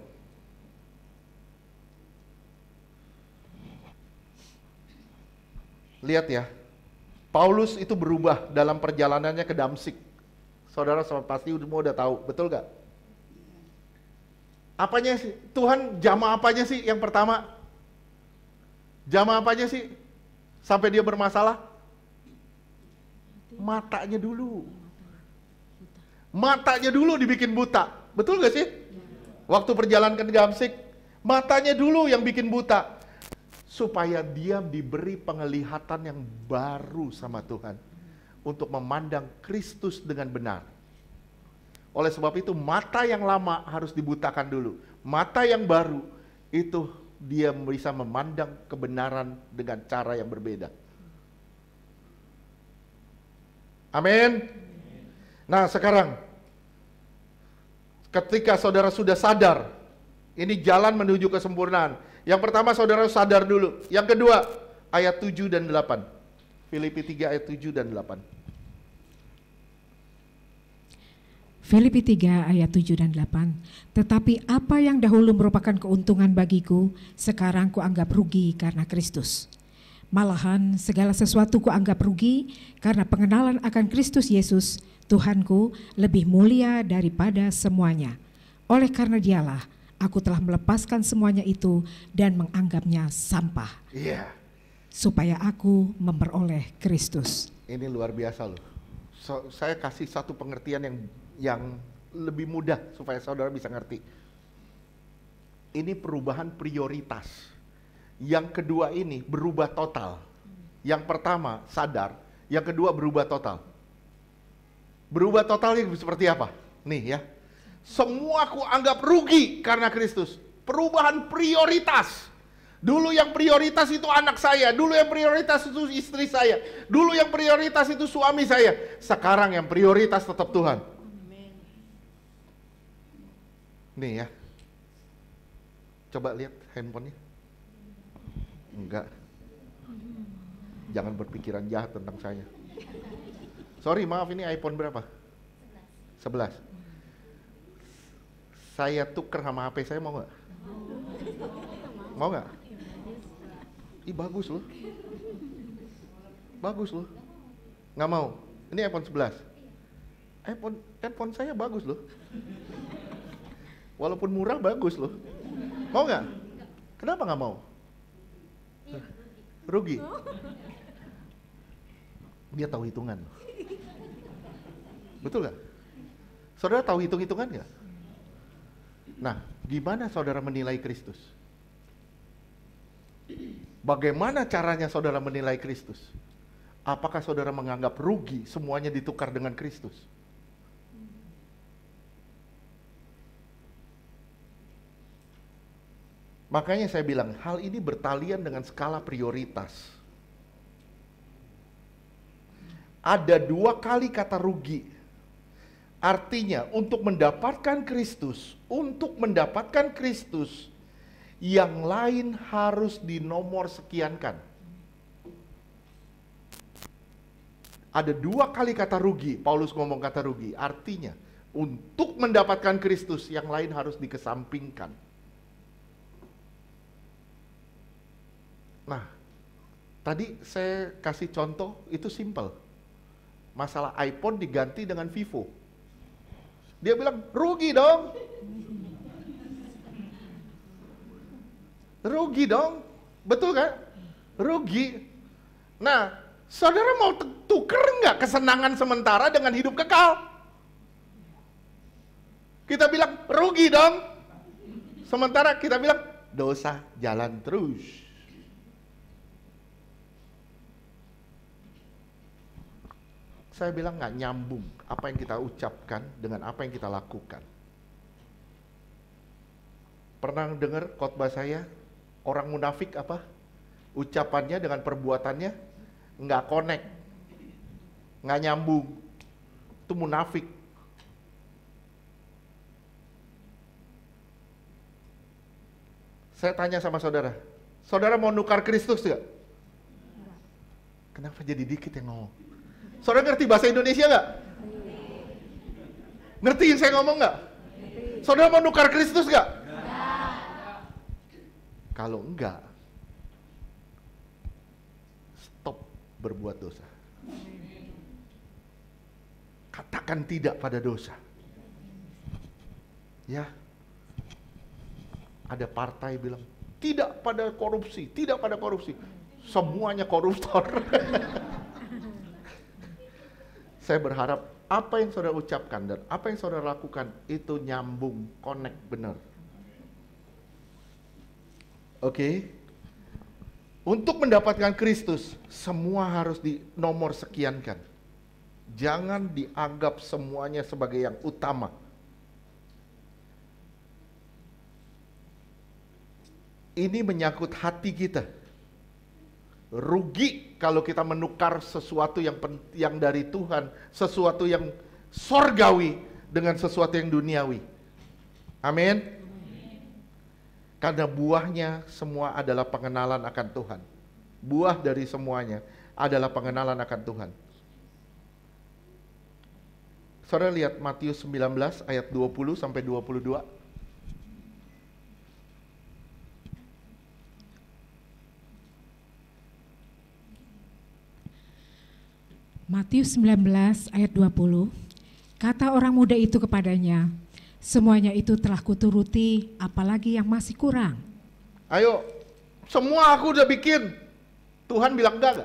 Lihat ya, Paulus itu berubah dalam perjalanannya ke Damsik. Saudara pasti semua udah tahu, betul gak? Apanya sih? Tuhan jamah apanya sih yang pertama? Jamaah apa aja sih? Sampai dia bermasalah? Matanya dulu. Matanya dulu dibikin buta. Betul gak sih? Waktu perjalanan ke Damsyik, matanya dulu yang bikin buta. Supaya dia diberi penglihatan yang baru sama Tuhan. Untuk memandang Kristus dengan benar. Oleh sebab itu mata yang lama harus dibutakan dulu. Mata yang baru itu dia bisa memandang kebenaran dengan cara yang berbeda. Amin. Nah sekarang, ketika saudara sudah sadar, ini jalan menuju kesempurnaan. Yang pertama saudara sadar dulu. Yang kedua, ayat 7 dan 8. Filipi 3 ayat 7 dan 8. Filipi 3 ayat 7 dan 8. Tetapi apa yang dahulu merupakan keuntungan bagiku, sekarang kuanggap rugi karena Kristus. Malahan segala sesuatu kuanggap rugi karena pengenalan akan Kristus Yesus, Tuhanku, lebih mulia daripada semuanya. Oleh karena dialah, aku telah melepaskan semuanya itu dan menganggapnya sampah. Iya. Supaya aku memperoleh Kristus. Ini luar biasa loh. Saya kasih satu pengertian yang lebih mudah supaya saudara bisa ngerti. Ini perubahan prioritas. Yang kedua ini berubah total. Yang pertama sadar, yang kedua berubah total. Berubah total ini seperti apa? Nih ya. Semua aku anggap rugi karena Kristus. Perubahan prioritas. Dulu yang prioritas itu anak saya, dulu yang prioritas itu istri saya, dulu yang prioritas itu suami saya. Sekarang yang prioritas tetap Tuhan. Nih ya. Coba lihat handphonenya. Enggak. Jangan berpikiran jahat tentang saya. Sorry, maaf, ini iPhone berapa? 11. Saya tuker sama HP saya, mau nggak? Mau nggak? Ih, bagus loh. Bagus loh. Nggak mau. Ini iPhone 11. Handphone saya bagus loh. Walaupun murah bagus loh. Mau nggak? Kenapa nggak mau? Rugi. Dia tahu hitungan. Betul nggak? Saudara tahu hitung-hitungan nggak? Nah, gimana saudara menilai Kristus? Bagaimana caranya saudara menilai Kristus? Apakah saudara menganggap rugi semuanya ditukar dengan Kristus? Makanya saya bilang, hal ini bertalian dengan skala prioritas. Ada 2 kali kata rugi. Artinya, untuk mendapatkan Kristus, yang lain harus dinomor sekiankan. Ada 2 kali kata rugi, Paulus ngomong kata rugi. Artinya, untuk mendapatkan Kristus, yang lain harus dikesampingkan. Nah, tadi saya kasih contoh, itu simple. Masalah iPhone diganti dengan Vivo. Dia bilang, rugi dong. Rugi dong. Betul kan? Rugi. Nah, saudara mau tuker nggak kesenangan sementara dengan hidup kekal? Kita bilang, rugi dong. Sementara kita bilang, dosa jalan terus. Saya bilang nggak nyambung apa yang kita ucapkan dengan apa yang kita lakukan. Pernah dengar khotbah saya, orang munafik apa? Ucapannya dengan perbuatannya nggak connect, nggak nyambung. Itu munafik. Saya tanya sama saudara, saudara mau nukar Kristus nggak? Kenapa jadi dikit yang ngomong? Saudara ngerti bahasa Indonesia nggak? Ngertiin saya ngomong nggak? Saudara mau nukar Kristus nggak? Kalau enggak, stop berbuat dosa. Katakan tidak pada dosa. Ya, ada partai bilang tidak pada korupsi, tidak pada korupsi. Semuanya koruptor. Saya berharap apa yang saudara ucapkan dan apa yang saudara lakukan itu nyambung, connect benar. Oke. Untuk mendapatkan Kristus, semua harus di nomor sekiankan. Jangan dianggap semuanya sebagai yang utama. Ini menyangkut hati kita. Rugi kalau kita menukar sesuatu yang dari Tuhan, sesuatu yang sorgawi dengan sesuatu yang duniawi. Amin. Karena buahnya semua adalah pengenalan akan Tuhan. Buah dari semuanya adalah pengenalan akan Tuhan. Saudara lihat Matius 19 ayat 20 sampai 22. Matius 19 ayat 20. Kata orang muda itu kepadanya, semuanya itu telah kuturuti, apalagi yang masih kurang. Ayo, semua aku udah bikin. Tuhan bilang enggak?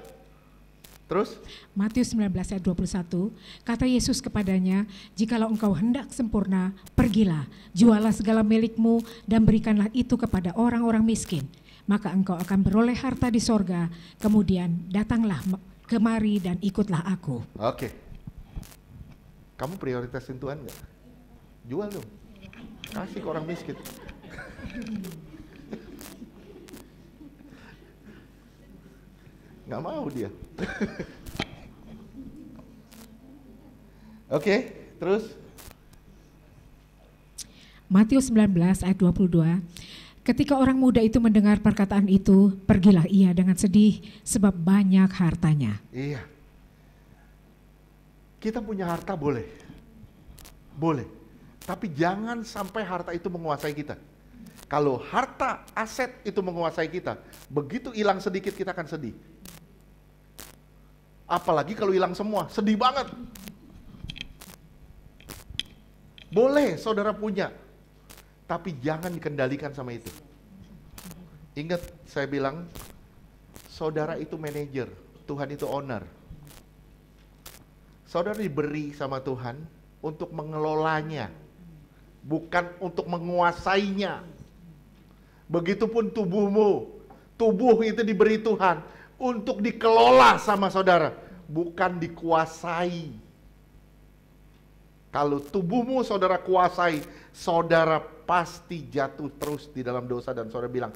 Terus? Matius 19 ayat 21, kata Yesus kepadanya, jikalau engkau hendak sempurna, pergilah, jualah segala milikmu dan berikanlah itu kepada orang-orang miskin. Maka engkau akan beroleh harta di sorga, kemudian datanglah kemari dan ikutlah aku. Oke. Kamu prioritasin Tuhan enggak? Jual dong, kasih ke orang miskin. Nggak mau dia. Oke, terus? Matius 19 ayat 22. Ketika orang muda itu mendengar perkataan itu, pergilah ia dengan sedih sebab banyak hartanya. Iya. Kita punya harta boleh. Boleh. Tapi jangan sampai harta itu menguasai kita. Kalau harta, aset itu menguasai kita, begitu hilang sedikit kita akan sedih. Apalagi kalau hilang semua, sedih banget. Boleh saudara punya, tapi jangan dikendalikan sama itu. Ingat saya bilang, saudara itu manajer, Tuhan itu owner. Saudara diberi sama Tuhan untuk mengelolanya, bukan untuk menguasainya. Begitupun tubuhmu. Tubuh itu diberi Tuhan untuk dikelola sama saudara, bukan dikuasai. Kalau tubuhmu saudara kuasai, saudara pasti jatuh terus di dalam dosa dan saudara bilang,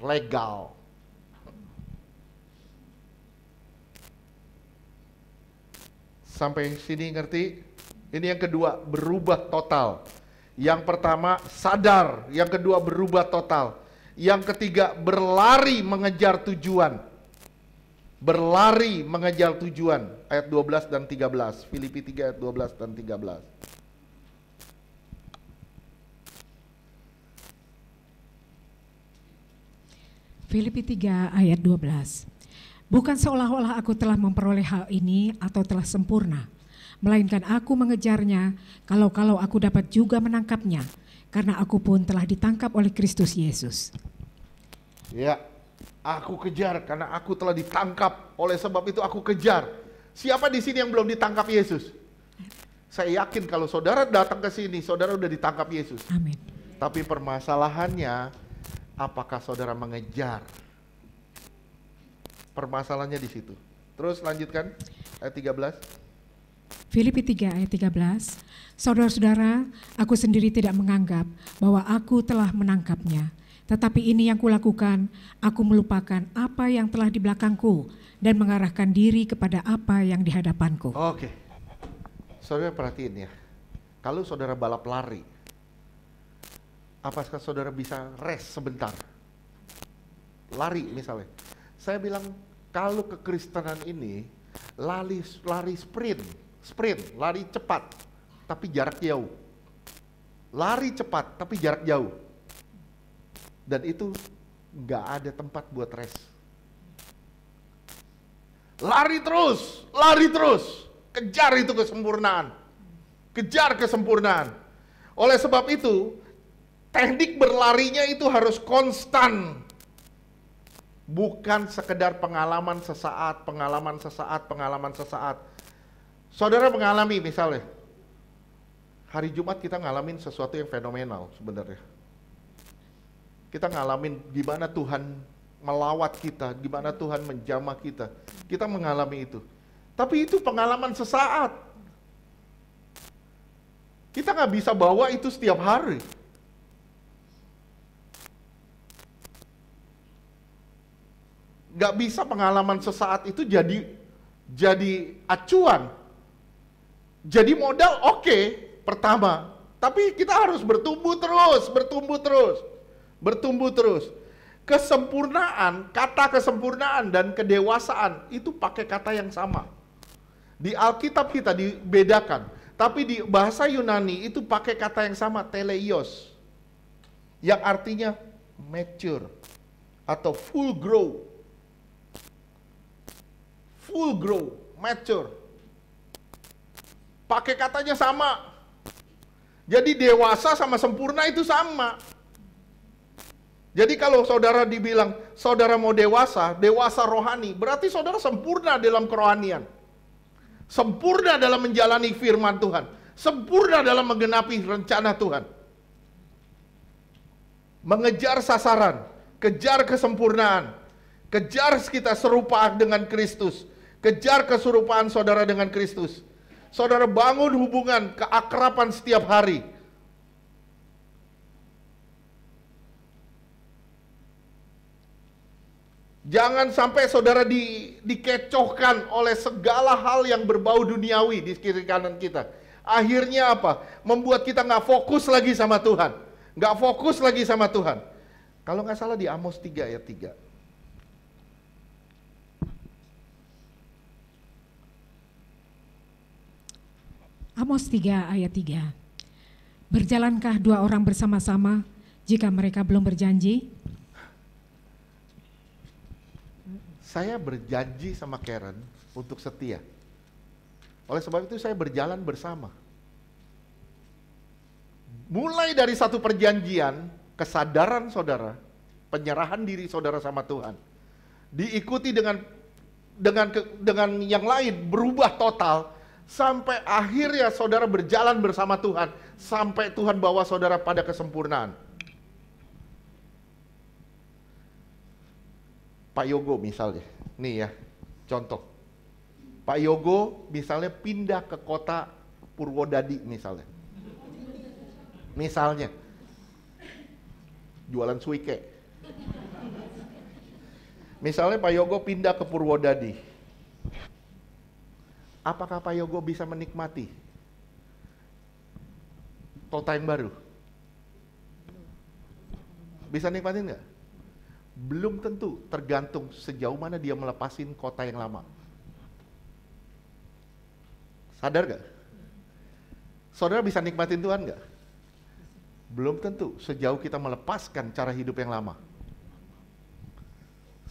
legal. Sampai sini ngerti? Ini yang kedua, berubah total. Yang pertama, sadar. Yang kedua, berubah total. Yang ketiga, berlari mengejar tujuan. Berlari mengejar tujuan. Ayat 12 dan 13. Filipi 3 ayat 12 dan 13. Filipi 3 ayat 12. Bukan seolah-olah aku telah memperoleh hal ini atau telah sempurna, melainkan aku mengejarnya kalau aku dapat juga menangkapnya, karena aku pun telah ditangkap oleh Kristus Yesus. Ya, aku kejar karena aku telah ditangkap, oleh sebab itu aku kejar. Siapa di sini yang belum ditangkap Yesus? Saya yakin kalau saudara datang ke sini, saudara udah ditangkap Yesus. Amin. Tapi permasalahannya, apakah saudara mengejar? Permasalahannya di situ. Terus lanjutkan ayat 13. Filipi 3 ayat 13. Saudara-saudara, aku sendiri tidak menganggap bahwa aku telah menangkapnya. Tetapi ini yang kulakukan, aku melupakan apa yang telah di belakangku dan mengarahkan diri kepada apa yang di hadapanku. Oke. Saudara perhatiin ya. Kalau saudara balap lari, apakah saudara bisa rest sebentar? Lari misalnya. Saya bilang kalau kekristenan ini lari sprint, lari cepat tapi jarak jauh. Lari cepat tapi jarak jauh. Dan itu nggak ada tempat buat rest. Lari terus, kejar itu kesempurnaan. Kejar kesempurnaan. Oleh sebab itu, teknik berlarinya itu harus konstan. Bukan sekedar pengalaman sesaat, pengalaman sesaat, pengalaman sesaat. Saudara mengalami misalnya, hari Jumat kita ngalamin sesuatu yang fenomenal sebenarnya. Kita ngalamin gimana Tuhan melawat kita, gimana Tuhan menjamah kita. Kita mengalami itu. Tapi itu pengalaman sesaat. Kita nggak bisa bawa itu setiap hari. Nggak bisa pengalaman sesaat itu jadi acuan. Jadi modal oke, pertama. Tapi kita harus bertumbuh terus. Kesempurnaan, kata kesempurnaan dan kedewasaan itu pakai kata yang sama. Di Alkitab kita dibedakan, tapi di bahasa Yunani itu pakai kata yang sama, teleios, yang artinya mature atau full grow, mature. Pakai katanya sama. Jadi dewasa sama sempurna itu sama. Jadi kalau saudara dibilang saudara mau dewasa rohani, berarti saudara sempurna dalam kerohanian. Sempurna dalam menjalani firman Tuhan. Sempurna dalam menggenapi rencana Tuhan. Mengejar sasaran, kejar kesempurnaan. Kejar kita serupa dengan Kristus. Kejar keserupaan saudara dengan Kristus. Saudara bangun hubungan keakraban setiap hari. Jangan sampai saudara dikecohkan oleh segala hal yang berbau duniawi di kiri kanan kita. Akhirnya apa? Membuat kita nggak fokus lagi sama Tuhan. Nggak fokus lagi sama Tuhan. Kalau nggak salah di Amos 3 ayat 3. Amos 3 ayat 3. Berjalankah dua orang bersama-sama jika mereka belum berjanji? Saya berjanji sama Karen untuk setia. Oleh sebab itu saya berjalan bersama. Mulai dari satu perjanjian, kesadaran saudara, penyerahan diri saudara sama Tuhan, diikuti dengan yang lain, berubah total, sampai akhirnya saudara berjalan bersama Tuhan, sampai Tuhan bawa saudara pada kesempurnaan. Pak Yogo misalnya, nih ya, contoh. Pak Yogo misalnya pindah ke kota Purwodadi misalnya. Misalnya, jualan suike. Misalnya Pak Yogo pindah ke Purwodadi. Apakah Pak Yogo bisa menikmati kota yang baru? Bisa nikmatin nggak? Belum tentu, tergantung sejauh mana dia melepasin kota yang lama. Sadar gak? Saudara bisa nikmatin Tuhan gak? Belum tentu, sejauh kita melepaskan cara hidup yang lama.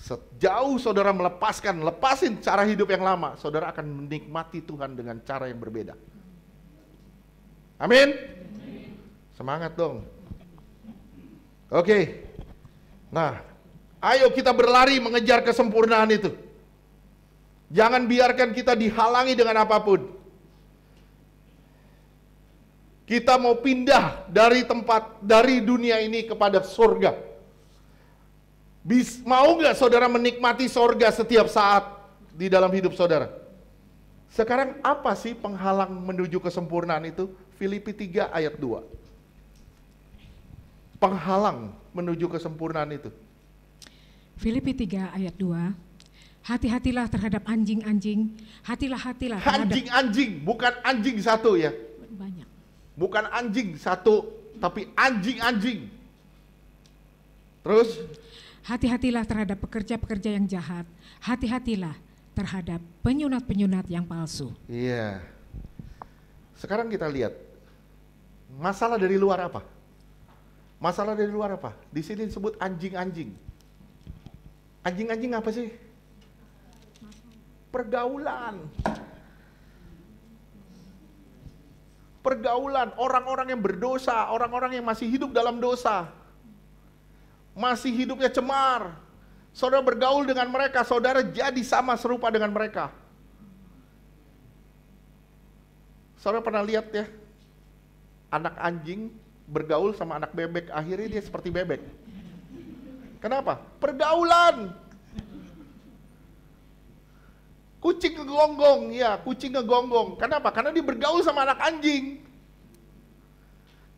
Sejauh saudara lepasin cara hidup yang lama, saudara akan menikmati Tuhan dengan cara yang berbeda. Amin? Semangat dong. Oke. Nah, ayo kita berlari mengejar kesempurnaan itu. Jangan biarkan kita dihalangi dengan apapun. Kita mau pindah dari dunia ini kepada surga. Mau nggak saudara menikmati surga setiap saat di dalam hidup saudara? Sekarang apa sih penghalang menuju kesempurnaan itu? Filipi 3 ayat 2. Penghalang menuju kesempurnaan itu. Filipi 3 ayat 2. Hati-hatilah terhadap anjing-anjing. Hatilah terhadap anjing-anjing, bukan anjing satu ya. Banyak. Bukan anjing satu, tapi anjing-anjing. Terus? Hati-hatilah terhadap pekerja-pekerja yang jahat. Hati-hatilah terhadap penyunat-penyunat yang palsu. Iya. Sekarang kita lihat. Masalah dari luar apa? Masalah dari luar apa? Di sini disebut anjing-anjing. Anjing-anjing apa sih? Pergaulan. Pergaulan orang-orang yang berdosa, orang-orang yang masih hidup dalam dosa. Masih hidupnya cemar, Saudara bergaul dengan mereka, saudara jadi sama serupa dengan mereka. Saudara pernah lihat ya, anak anjing bergaul sama anak bebek, akhirnya dia seperti bebek. Kenapa? Pergaulan. Kucing ngegonggong, ya kucing ngegonggong. Kenapa? Karena dia bergaul sama anak anjing.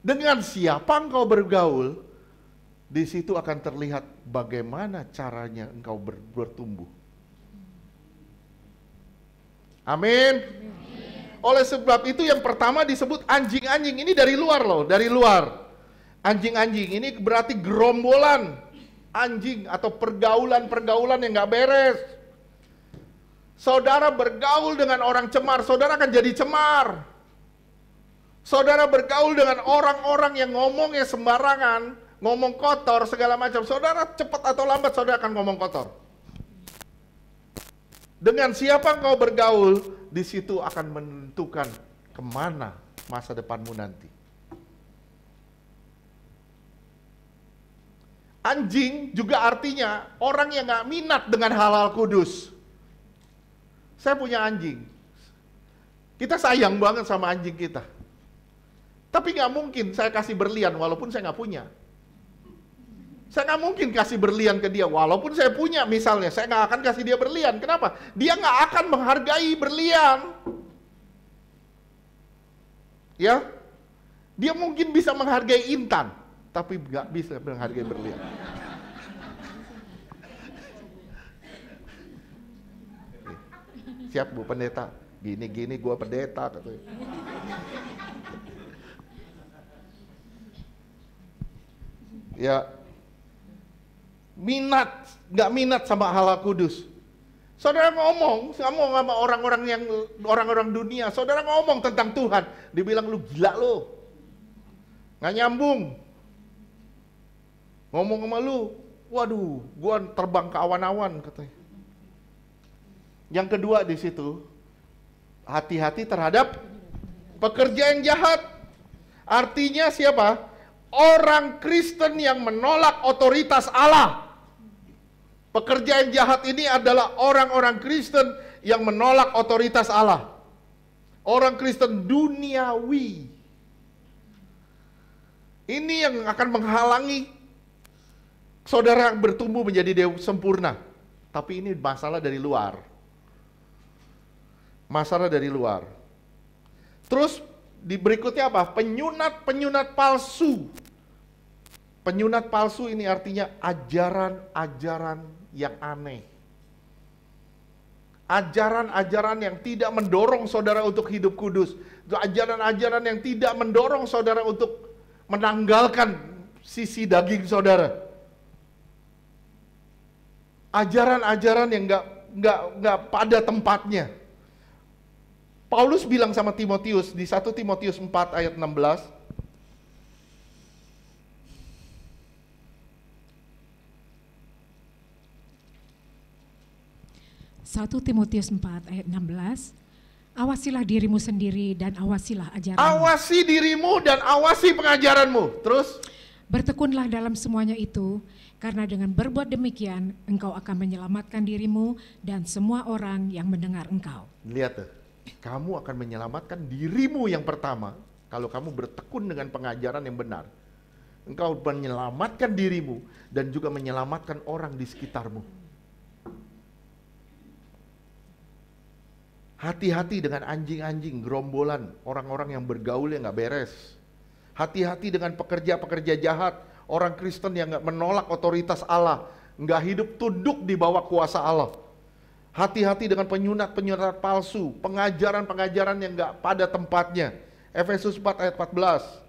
Dengan siapa engkau bergaul, di situ akan terlihat bagaimana caranya engkau bertumbuh. Amin. Oleh sebab itu yang pertama disebut anjing-anjing. Ini dari luar loh, dari luar. Anjing-anjing ini berarti gerombolan anjing atau pergaulan-pergaulan yang gak beres. Saudara bergaul dengan orang cemar, saudara akan jadi cemar. Saudara bergaul dengan orang-orang yang ngomongnya sembarangan, ngomong kotor, segala macam. Saudara cepat atau lambat saudara akan ngomong kotor. Dengan siapa engkau bergaul, di situ akan menentukan kemana masa depanmu nanti. Anjing juga artinya orang yang gak minat dengan hal-hal kudus. Saya punya anjing. Kita sayang banget sama anjing kita. Tapi gak mungkin saya kasih berlian walaupun saya gak punya. Saya nggak mungkin kasih berlian ke dia, walaupun saya punya misalnya, saya nggak akan kasih dia berlian. Kenapa? Dia nggak akan menghargai berlian. Ya, dia mungkin bisa menghargai intan, tapi nggak bisa menghargai berlian. Siap Bu Pendeta, gini-gini gua pendeta katanya. Ya. Nggak minat sama hal kudus. Saudara ngomong sama orang-orang dunia, saudara ngomong tentang Tuhan, dibilang lu gila lo, nggak nyambung. Ngomong sama lu, waduh, gua terbang ke awan-awan katanya. Yang kedua di situ, hati-hati terhadap pekerja yang jahat. Artinya siapa? Orang Kristen yang menolak otoritas Allah. Pekerja yang jahat ini adalah orang-orang Kristen yang menolak otoritas Allah. Orang Kristen duniawi. Ini yang akan menghalangi saudara bertumbuh menjadi sempurna. Tapi ini masalah dari luar. Masalah dari luar. Terus di berikutnya apa? Penyunat palsu. Penyunat palsu ini artinya ajaran-ajaran yang aneh. Ajaran-ajaran yang tidak mendorong saudara untuk hidup kudus. Ajaran-ajaran yang tidak mendorong saudara untuk menanggalkan sisi daging saudara. Ajaran-ajaran yang nggak pada tempatnya. Paulus bilang sama Timotius di 1 Timotius 4 ayat 16. 1 Timotius 4 ayat 16, awasilah dirimu sendiri dan awasilah ajaranmu. Awasi dirimu dan awasi pengajaranmu. Terus? Bertekunlah dalam semuanya itu, karena dengan berbuat demikian, engkau akan menyelamatkan dirimu dan semua orang yang mendengar engkau. Lihat tuh, kamu akan menyelamatkan dirimu yang pertama, kalau kamu bertekun dengan pengajaran yang benar. Engkau menyelamatkan dirimu dan juga menyelamatkan orang di sekitarmu. Hati-hati dengan anjing-anjing, gerombolan, orang-orang yang bergaul yang gak beres. Hati-hati dengan pekerja-pekerja jahat, orang Kristen yang gak menolak otoritas Allah, gak hidup tunduk di bawah kuasa Allah. Hati-hati dengan penyunat-penyunat palsu, pengajaran-pengajaran yang gak pada tempatnya. Efesus 4 ayat 14.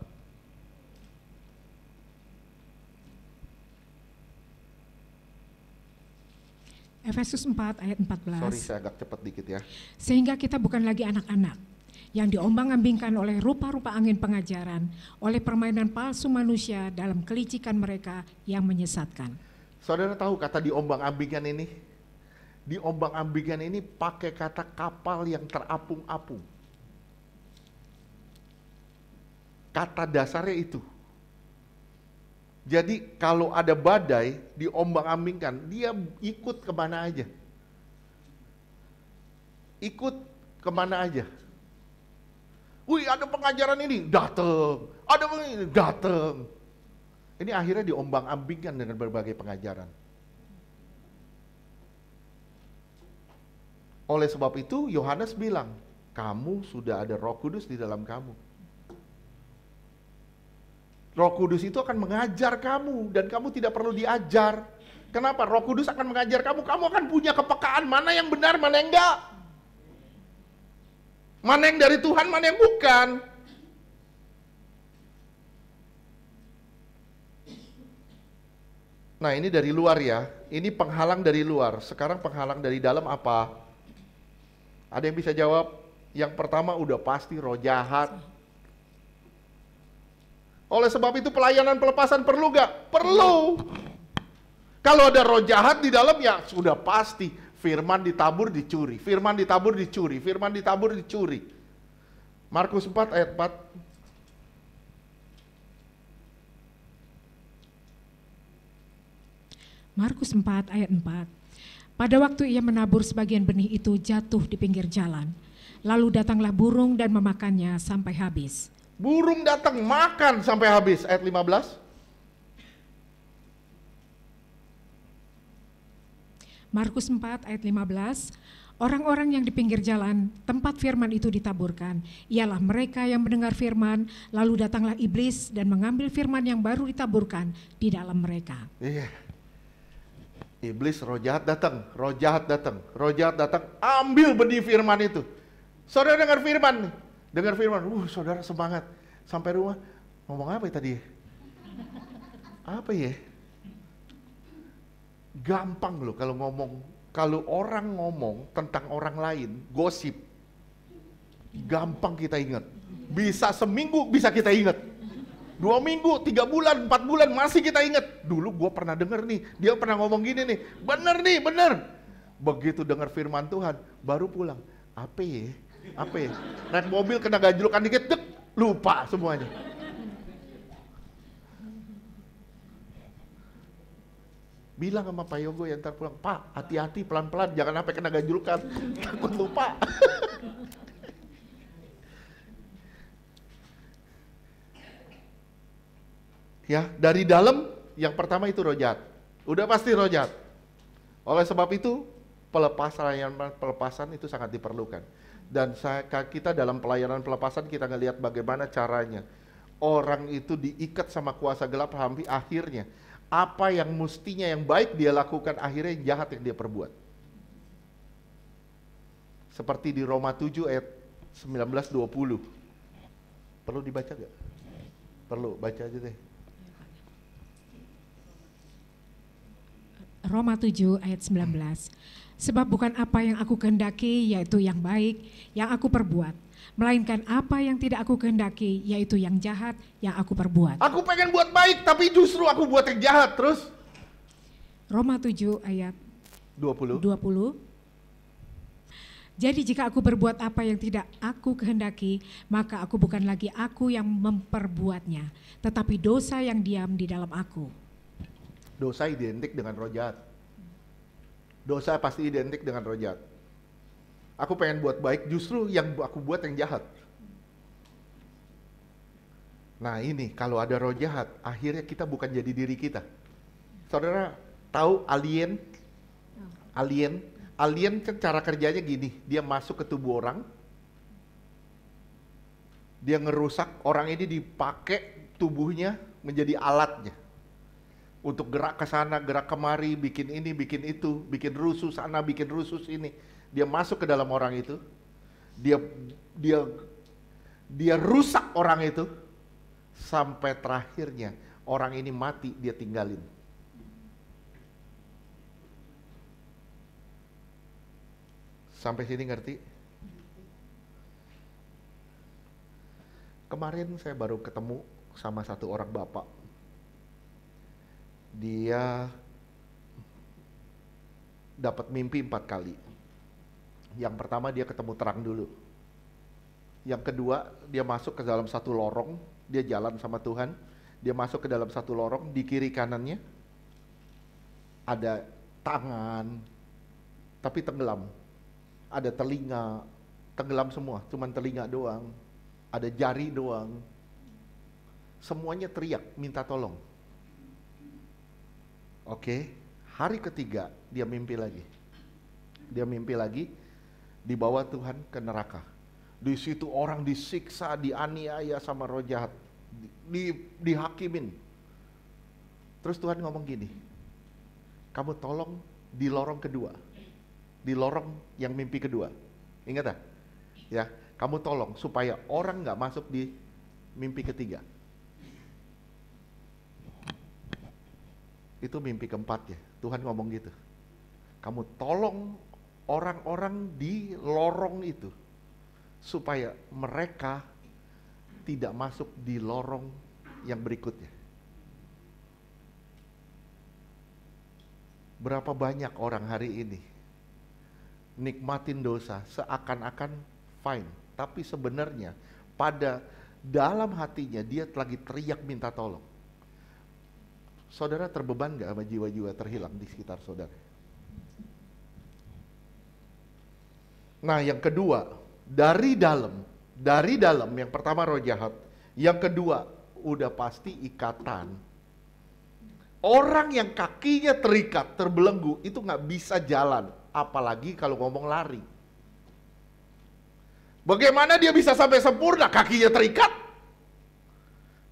Efesus 4 ayat 14. Sorry, saya agak cepat dikit ya. Sehingga kita bukan lagi anak-anak yang diombang-ambingkan oleh rupa-rupa angin pengajaran, oleh permainan palsu manusia dalam kelicikan mereka yang menyesatkan. Saudara tahu kata diombang-ambingkan ini? Diombang-ambingkan ini pakai kata kapal yang terapung-apung. Kata dasarnya itu. Jadi kalau ada badai, diombang-ambingkan, dia ikut kemana aja. Ikut kemana aja. Wih, ada pengajaran ini, datang. Ada ini, datang. Ini akhirnya diombang-ambingkan dengan berbagai pengajaran. Oleh sebab itu, Yohanes bilang, kamu sudah ada Roh Kudus di dalam kamu. Roh Kudus itu akan mengajar kamu dan kamu tidak perlu diajar. Kenapa? Roh Kudus akan mengajar kamu. Kamu akan punya kepekaan mana yang benar, mana yang enggak. Mana yang dari Tuhan, mana yang bukan. Nah, ini dari luar ya. Ini penghalang dari luar. Sekarang penghalang dari dalam apa? Ada yang bisa jawab? Yang pertama udah pasti roh jahat. Oleh sebab itu pelayanan pelepasan perlu gak? Perlu. Kalau ada roh jahat di dalam ya sudah pasti firman ditabur dicuri, firman ditabur dicuri, firman ditabur dicuri. Markus 4 ayat 4. Markus 4 ayat 4. Pada waktu ia menabur sebagian benih itu jatuh di pinggir jalan. Lalu datanglah burung dan memakannya sampai habis. Burung datang makan sampai habis. Ayat 15. Markus 4 ayat 15. Orang-orang yang di pinggir jalan tempat firman itu ditaburkan, ialah mereka yang mendengar firman, lalu datanglah iblis dan mengambil firman yang baru ditaburkan di dalam mereka. Iya. Iblis, roh jahat datang, roh jahat datang, roh jahat datang, ambil benih firman itu. Saudara dengar firman nih. Dengar firman, saudara semangat. Sampai rumah, ngomong apa ya tadi? Apa ya? Gampang loh kalau ngomong. Kalau orang ngomong tentang orang lain, gosip. Gampang kita ingat. Bisa seminggu, bisa kita ingat. 2 minggu, 3 bulan, 4 bulan, masih kita ingat. Dulu gue pernah denger nih, dia pernah ngomong gini nih. Bener nih, bener. Begitu dengar firman Tuhan, baru pulang. Apa ya? Apa ya? Naik mobil kena gajlukan dikit, dek, lupa semuanya. Bilang sama Pak Yogo yang ntar pulang, Pak hati-hati pelan-pelan, jangan sampai kena gajlukan, takut lupa. Ya, dari dalam yang pertama itu roh jahat. Udah pasti roh jahat. Oleh sebab itu, pelepasan itu sangat diperlukan. Dan kita dalam pelayanan pelepasan kita ngelihat bagaimana caranya orang itu diikat sama kuasa gelap sampai akhirnya apa yang mestinya yang baik dia lakukan akhirnya yang jahat yang dia perbuat. Seperti di Roma 7 ayat 19-20. Perlu dibaca gak? Perlu, baca aja deh. Roma 7 ayat 19. Sebab bukan apa yang aku kehendaki yaitu yang baik yang aku perbuat, melainkan apa yang tidak aku kehendaki yaitu yang jahat yang aku perbuat. Aku pengen buat baik tapi justru aku buat yang jahat terus. Roma 7 ayat 20. Jadi jika aku berbuat apa yang tidak aku kehendaki, maka aku bukan lagi aku yang memperbuatnya, tetapi dosa yang diam di dalam aku. Dosa identik dengan roh jahat. Dosa pasti identik dengan roh jahat. Aku pengen buat baik, justru yang aku buat yang jahat. Nah ini, kalau ada roh jahat, akhirnya kita bukan jadi diri kita. Saudara tahu alien? Alien kan cara kerjanya gini, dia masuk ke tubuh orang, dia ngerusak, orang ini dipakai tubuhnya menjadi alatnya. Untuk gerak ke sana, gerak kemari, bikin ini, bikin itu, bikin rusuh sana, bikin rusuh sini. Dia masuk ke dalam orang itu, dia rusak orang itu, sampai terakhirnya orang ini mati, dia tinggalin. Sampai sini ngerti? Kemarin saya baru ketemu sama satu orang bapak. Dia dapat mimpi 4 kali. Yang pertama dia ketemu terang dulu. Yang kedua dia masuk ke dalam satu lorong, dia jalan sama Tuhan. Dia masuk ke dalam satu lorong, di kiri kanannya ada tangan, tapi tenggelam. Ada telinga, tenggelam semua, cuman telinga doang. Ada jari doang. Semuanya teriak, minta tolong. Oke, hari ketiga dia mimpi lagi. Dia mimpi lagi, dibawa Tuhan ke neraka. Di situ orang disiksa, dianiaya sama roh jahat, dihakimin. Terus Tuhan ngomong gini, kamu tolong di lorong kedua, di lorong yang mimpi kedua. Ingat tak? Ya, kamu tolong supaya orang nggak masuk di mimpi ketiga. Itu mimpi keempat ya, Tuhan ngomong gitu. Kamu tolong orang-orang di lorong itu, supaya mereka tidak masuk di lorong yang berikutnya. Berapa banyak orang hari ini nikmatin dosa seakan-akan fine, tapi sebenarnya pada dalam hatinya dia lagi teriak minta tolong. Saudara terbeban gak sama jiwa-jiwa terhilang di sekitar saudara? Nah, yang kedua, dari dalam yang pertama roh jahat, yang kedua udah pasti ikatan. Orang yang kakinya terikat, terbelenggu, itu nggak bisa jalan, apalagi kalau ngomong lari. Bagaimana dia bisa sampai sempurna? Kakinya terikat.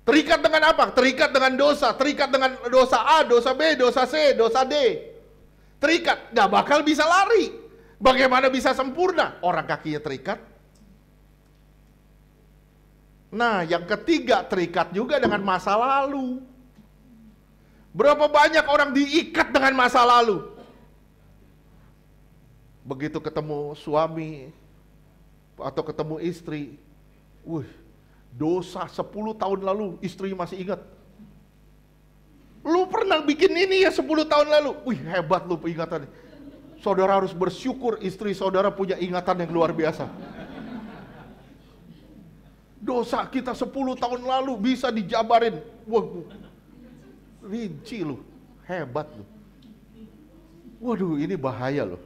Terikat dengan apa? Terikat dengan dosa, terikat dengan dosa A, dosa B, dosa C, dosa D. Terikat, nggak bakal bisa lari. Bagaimana bisa sempurna? Orang kakinya terikat. Nah, yang ketiga terikat juga dengan masa lalu. Berapa banyak orang diikat dengan masa lalu? Begitu ketemu suami atau ketemu istri, dosa 10 tahun lalu istri masih ingat. Lu pernah bikin ini ya 10 tahun lalu? Hebat lu ingatannya. Saudara harus bersyukur istri saudara punya ingatan yang luar biasa. Dosa kita 10 tahun lalu bisa dijabarin. Rinci lu, hebat lu. Waduh, ini bahaya loh.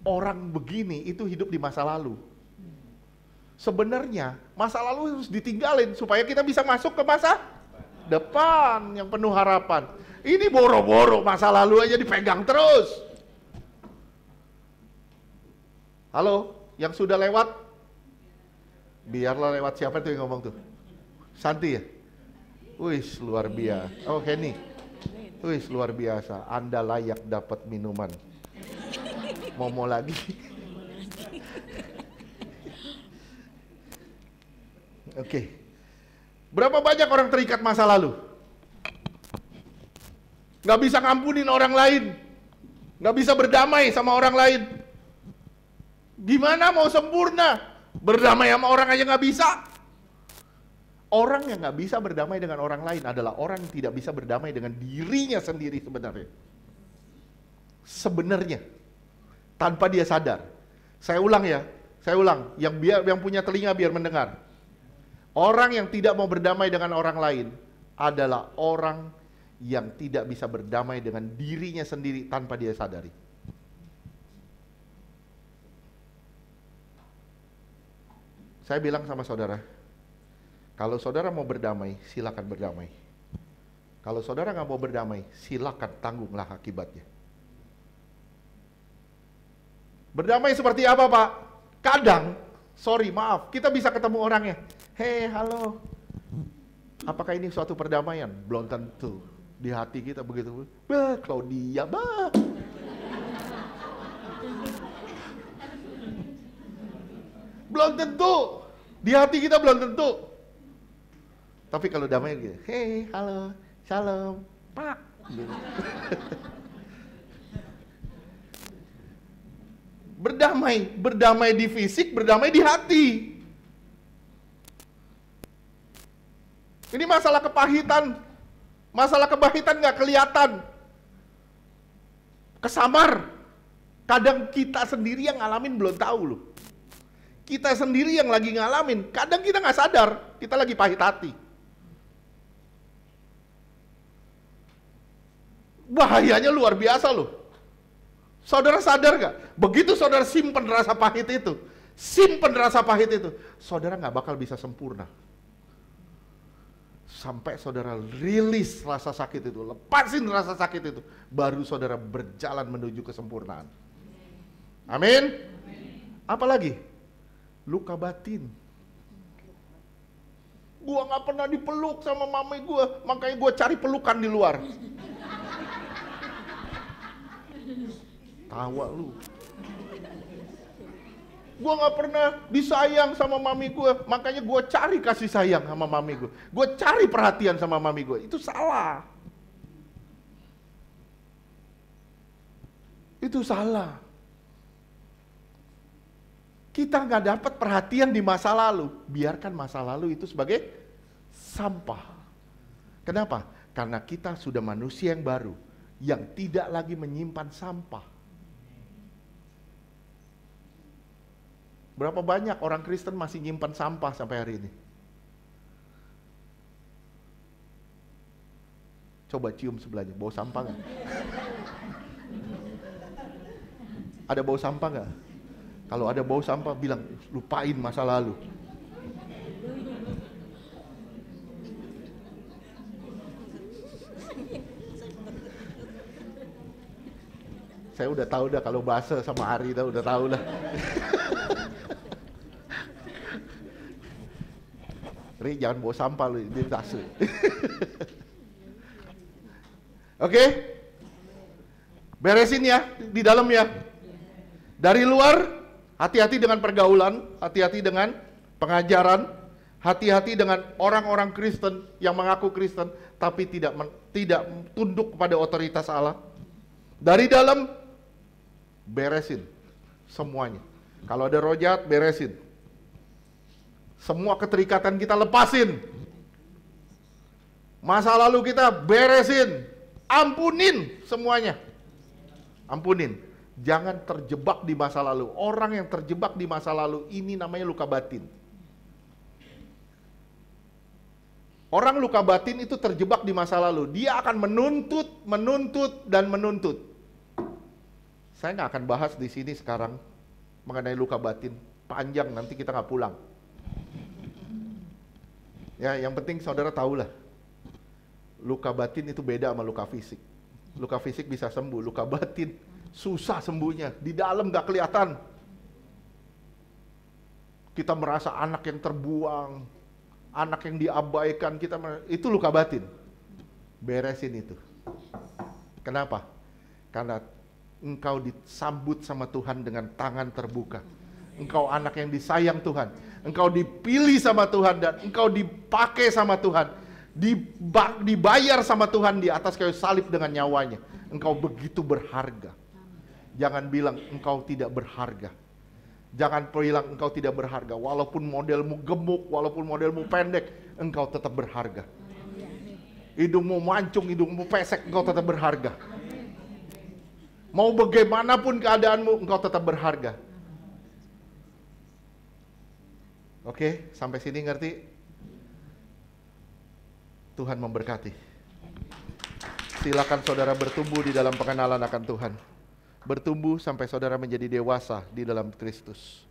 Orang begini itu hidup di masa lalu. Sebenarnya masa lalu harus ditinggalin supaya kita bisa masuk ke masa depan yang penuh harapan. Ini boro-boro masa lalu aja dipegang terus. Halo, yang sudah lewat, biarlah lewat. Siapa tuh yang ngomong tuh? Santi ya? Wis, luar biasa. Oh, Henny. Wis, luar biasa. Anda layak dapat minuman. Mau lagi. Oke. Berapa banyak orang terikat masa lalu? Gak bisa ngampunin orang lain. Gak bisa berdamai sama orang lain. Gimana mau sempurna? Berdamai sama orang aja gak bisa. Orang yang gak bisa berdamai dengan orang lain adalah orang yang tidak bisa berdamai dengan dirinya sendiri sebenarnya. Sebenarnya. Tanpa dia sadar. Saya ulang ya. Yang punya telinga biar mendengar. Orang yang tidak mau berdamai dengan orang lain adalah orang yang tidak bisa berdamai dengan dirinya sendiri tanpa dia sadari. Saya bilang sama saudara, kalau saudara mau berdamai, silakan berdamai. Kalau saudara nggak mau berdamai, silakan tanggunglah akibatnya. Berdamai seperti apa, Pak? Kadang, maaf, kita bisa ketemu orangnya. Hei, halo. Apakah ini suatu perdamaian? Belum tentu. Di hati kita begitu. Claudia, belum tentu. Di hati kita belum tentu. Tapi kalau damai gitu, hei, halo, shalom, Pak. Gitu. Berdamai di fisik, berdamai di hati. Ini masalah kepahitan. Masalah kepahitan nggak kelihatan. Kesamar. Kadang kita sendiri yang ngalamin belum tahu loh. Kita sendiri yang lagi ngalamin, kadang kita nggak sadar, kita lagi pahit hati. Bahayanya luar biasa loh. Saudara sadar gak? Begitu saudara simpen rasa pahit itu, saudara gak bakal bisa sempurna. Sampai saudara rilis rasa sakit itu, lepasin rasa sakit itu, baru saudara berjalan menuju kesempurnaan. Amin. Apalagi? Luka batin. Gua gak pernah dipeluk sama mami gua, makanya gua cari pelukan di luar. Tawa lu. Gua gak pernah disayang sama mami gua, makanya gua cari kasih sayang sama mami gua. Gua cari perhatian sama mami gua. Itu salah. Itu salah. Kita nggak dapat perhatian di masa lalu, biarkan masa lalu itu sebagai sampah. Kenapa? Karena kita sudah manusia yang baru, yang tidak lagi menyimpan sampah. Berapa banyak orang Kristen masih nyimpan sampah sampai hari ini? Coba cium sebelahnya, bau sampah nggak? Ada bau sampah nggak? Kalau ada bau sampah, bilang lupain masa lalu. Saya udah tahu dah kalau bahasa sama Ari dah udah tahu lah. Ri, jangan bawa sampah lu di tas. Oke? Beresin ya di dalam ya. Dari luar hati-hati dengan pergaulan, hati-hati dengan pengajaran, hati-hati dengan orang-orang Kristen yang mengaku Kristen tapi tidak tunduk kepada otoritas Allah. Dari dalam beresin semuanya. Kalau ada roh jahat, beresin. Semua keterikatan kita lepasin. Masa lalu kita beresin. Ampunin semuanya. Ampunin. Jangan terjebak di masa lalu. Orang yang terjebak di masa lalu ini namanya luka batin. Orang luka batin itu terjebak di masa lalu. Dia akan menuntut, dan menuntut. Saya nggak akan bahas di sini sekarang mengenai luka batin. Panjang, nanti kita nggak pulang. Ya, yang penting saudara tahulah. Luka batin itu beda sama luka fisik. Luka fisik bisa sembuh, luka batin susah sembuhnya, di dalam gak kelihatan. Kita merasa anak yang terbuang, anak yang diabaikan, itu luka batin. Beresin itu. Kenapa? Karena engkau disambut sama Tuhan dengan tangan terbuka. Engkau anak yang disayang Tuhan. Engkau dipilih sama Tuhan dan engkau dipakai sama Tuhan. Dibayar sama Tuhan di atas kayu salib dengan nyawanya. Engkau begitu berharga. Jangan bilang engkau tidak berharga. Jangan bilang engkau tidak berharga. Walaupun modelmu gemuk, walaupun modelmu pendek, engkau tetap berharga. Hidungmu mancung, hidungmu pesek, engkau tetap berharga. Mau bagaimanapun keadaanmu, engkau tetap berharga. Oke, sampai sini ngerti? Tuhan memberkati. Silakan saudara bertumbuh di dalam pengenalan akan Tuhan. Bertumbuh sampai saudara menjadi dewasa di dalam Kristus.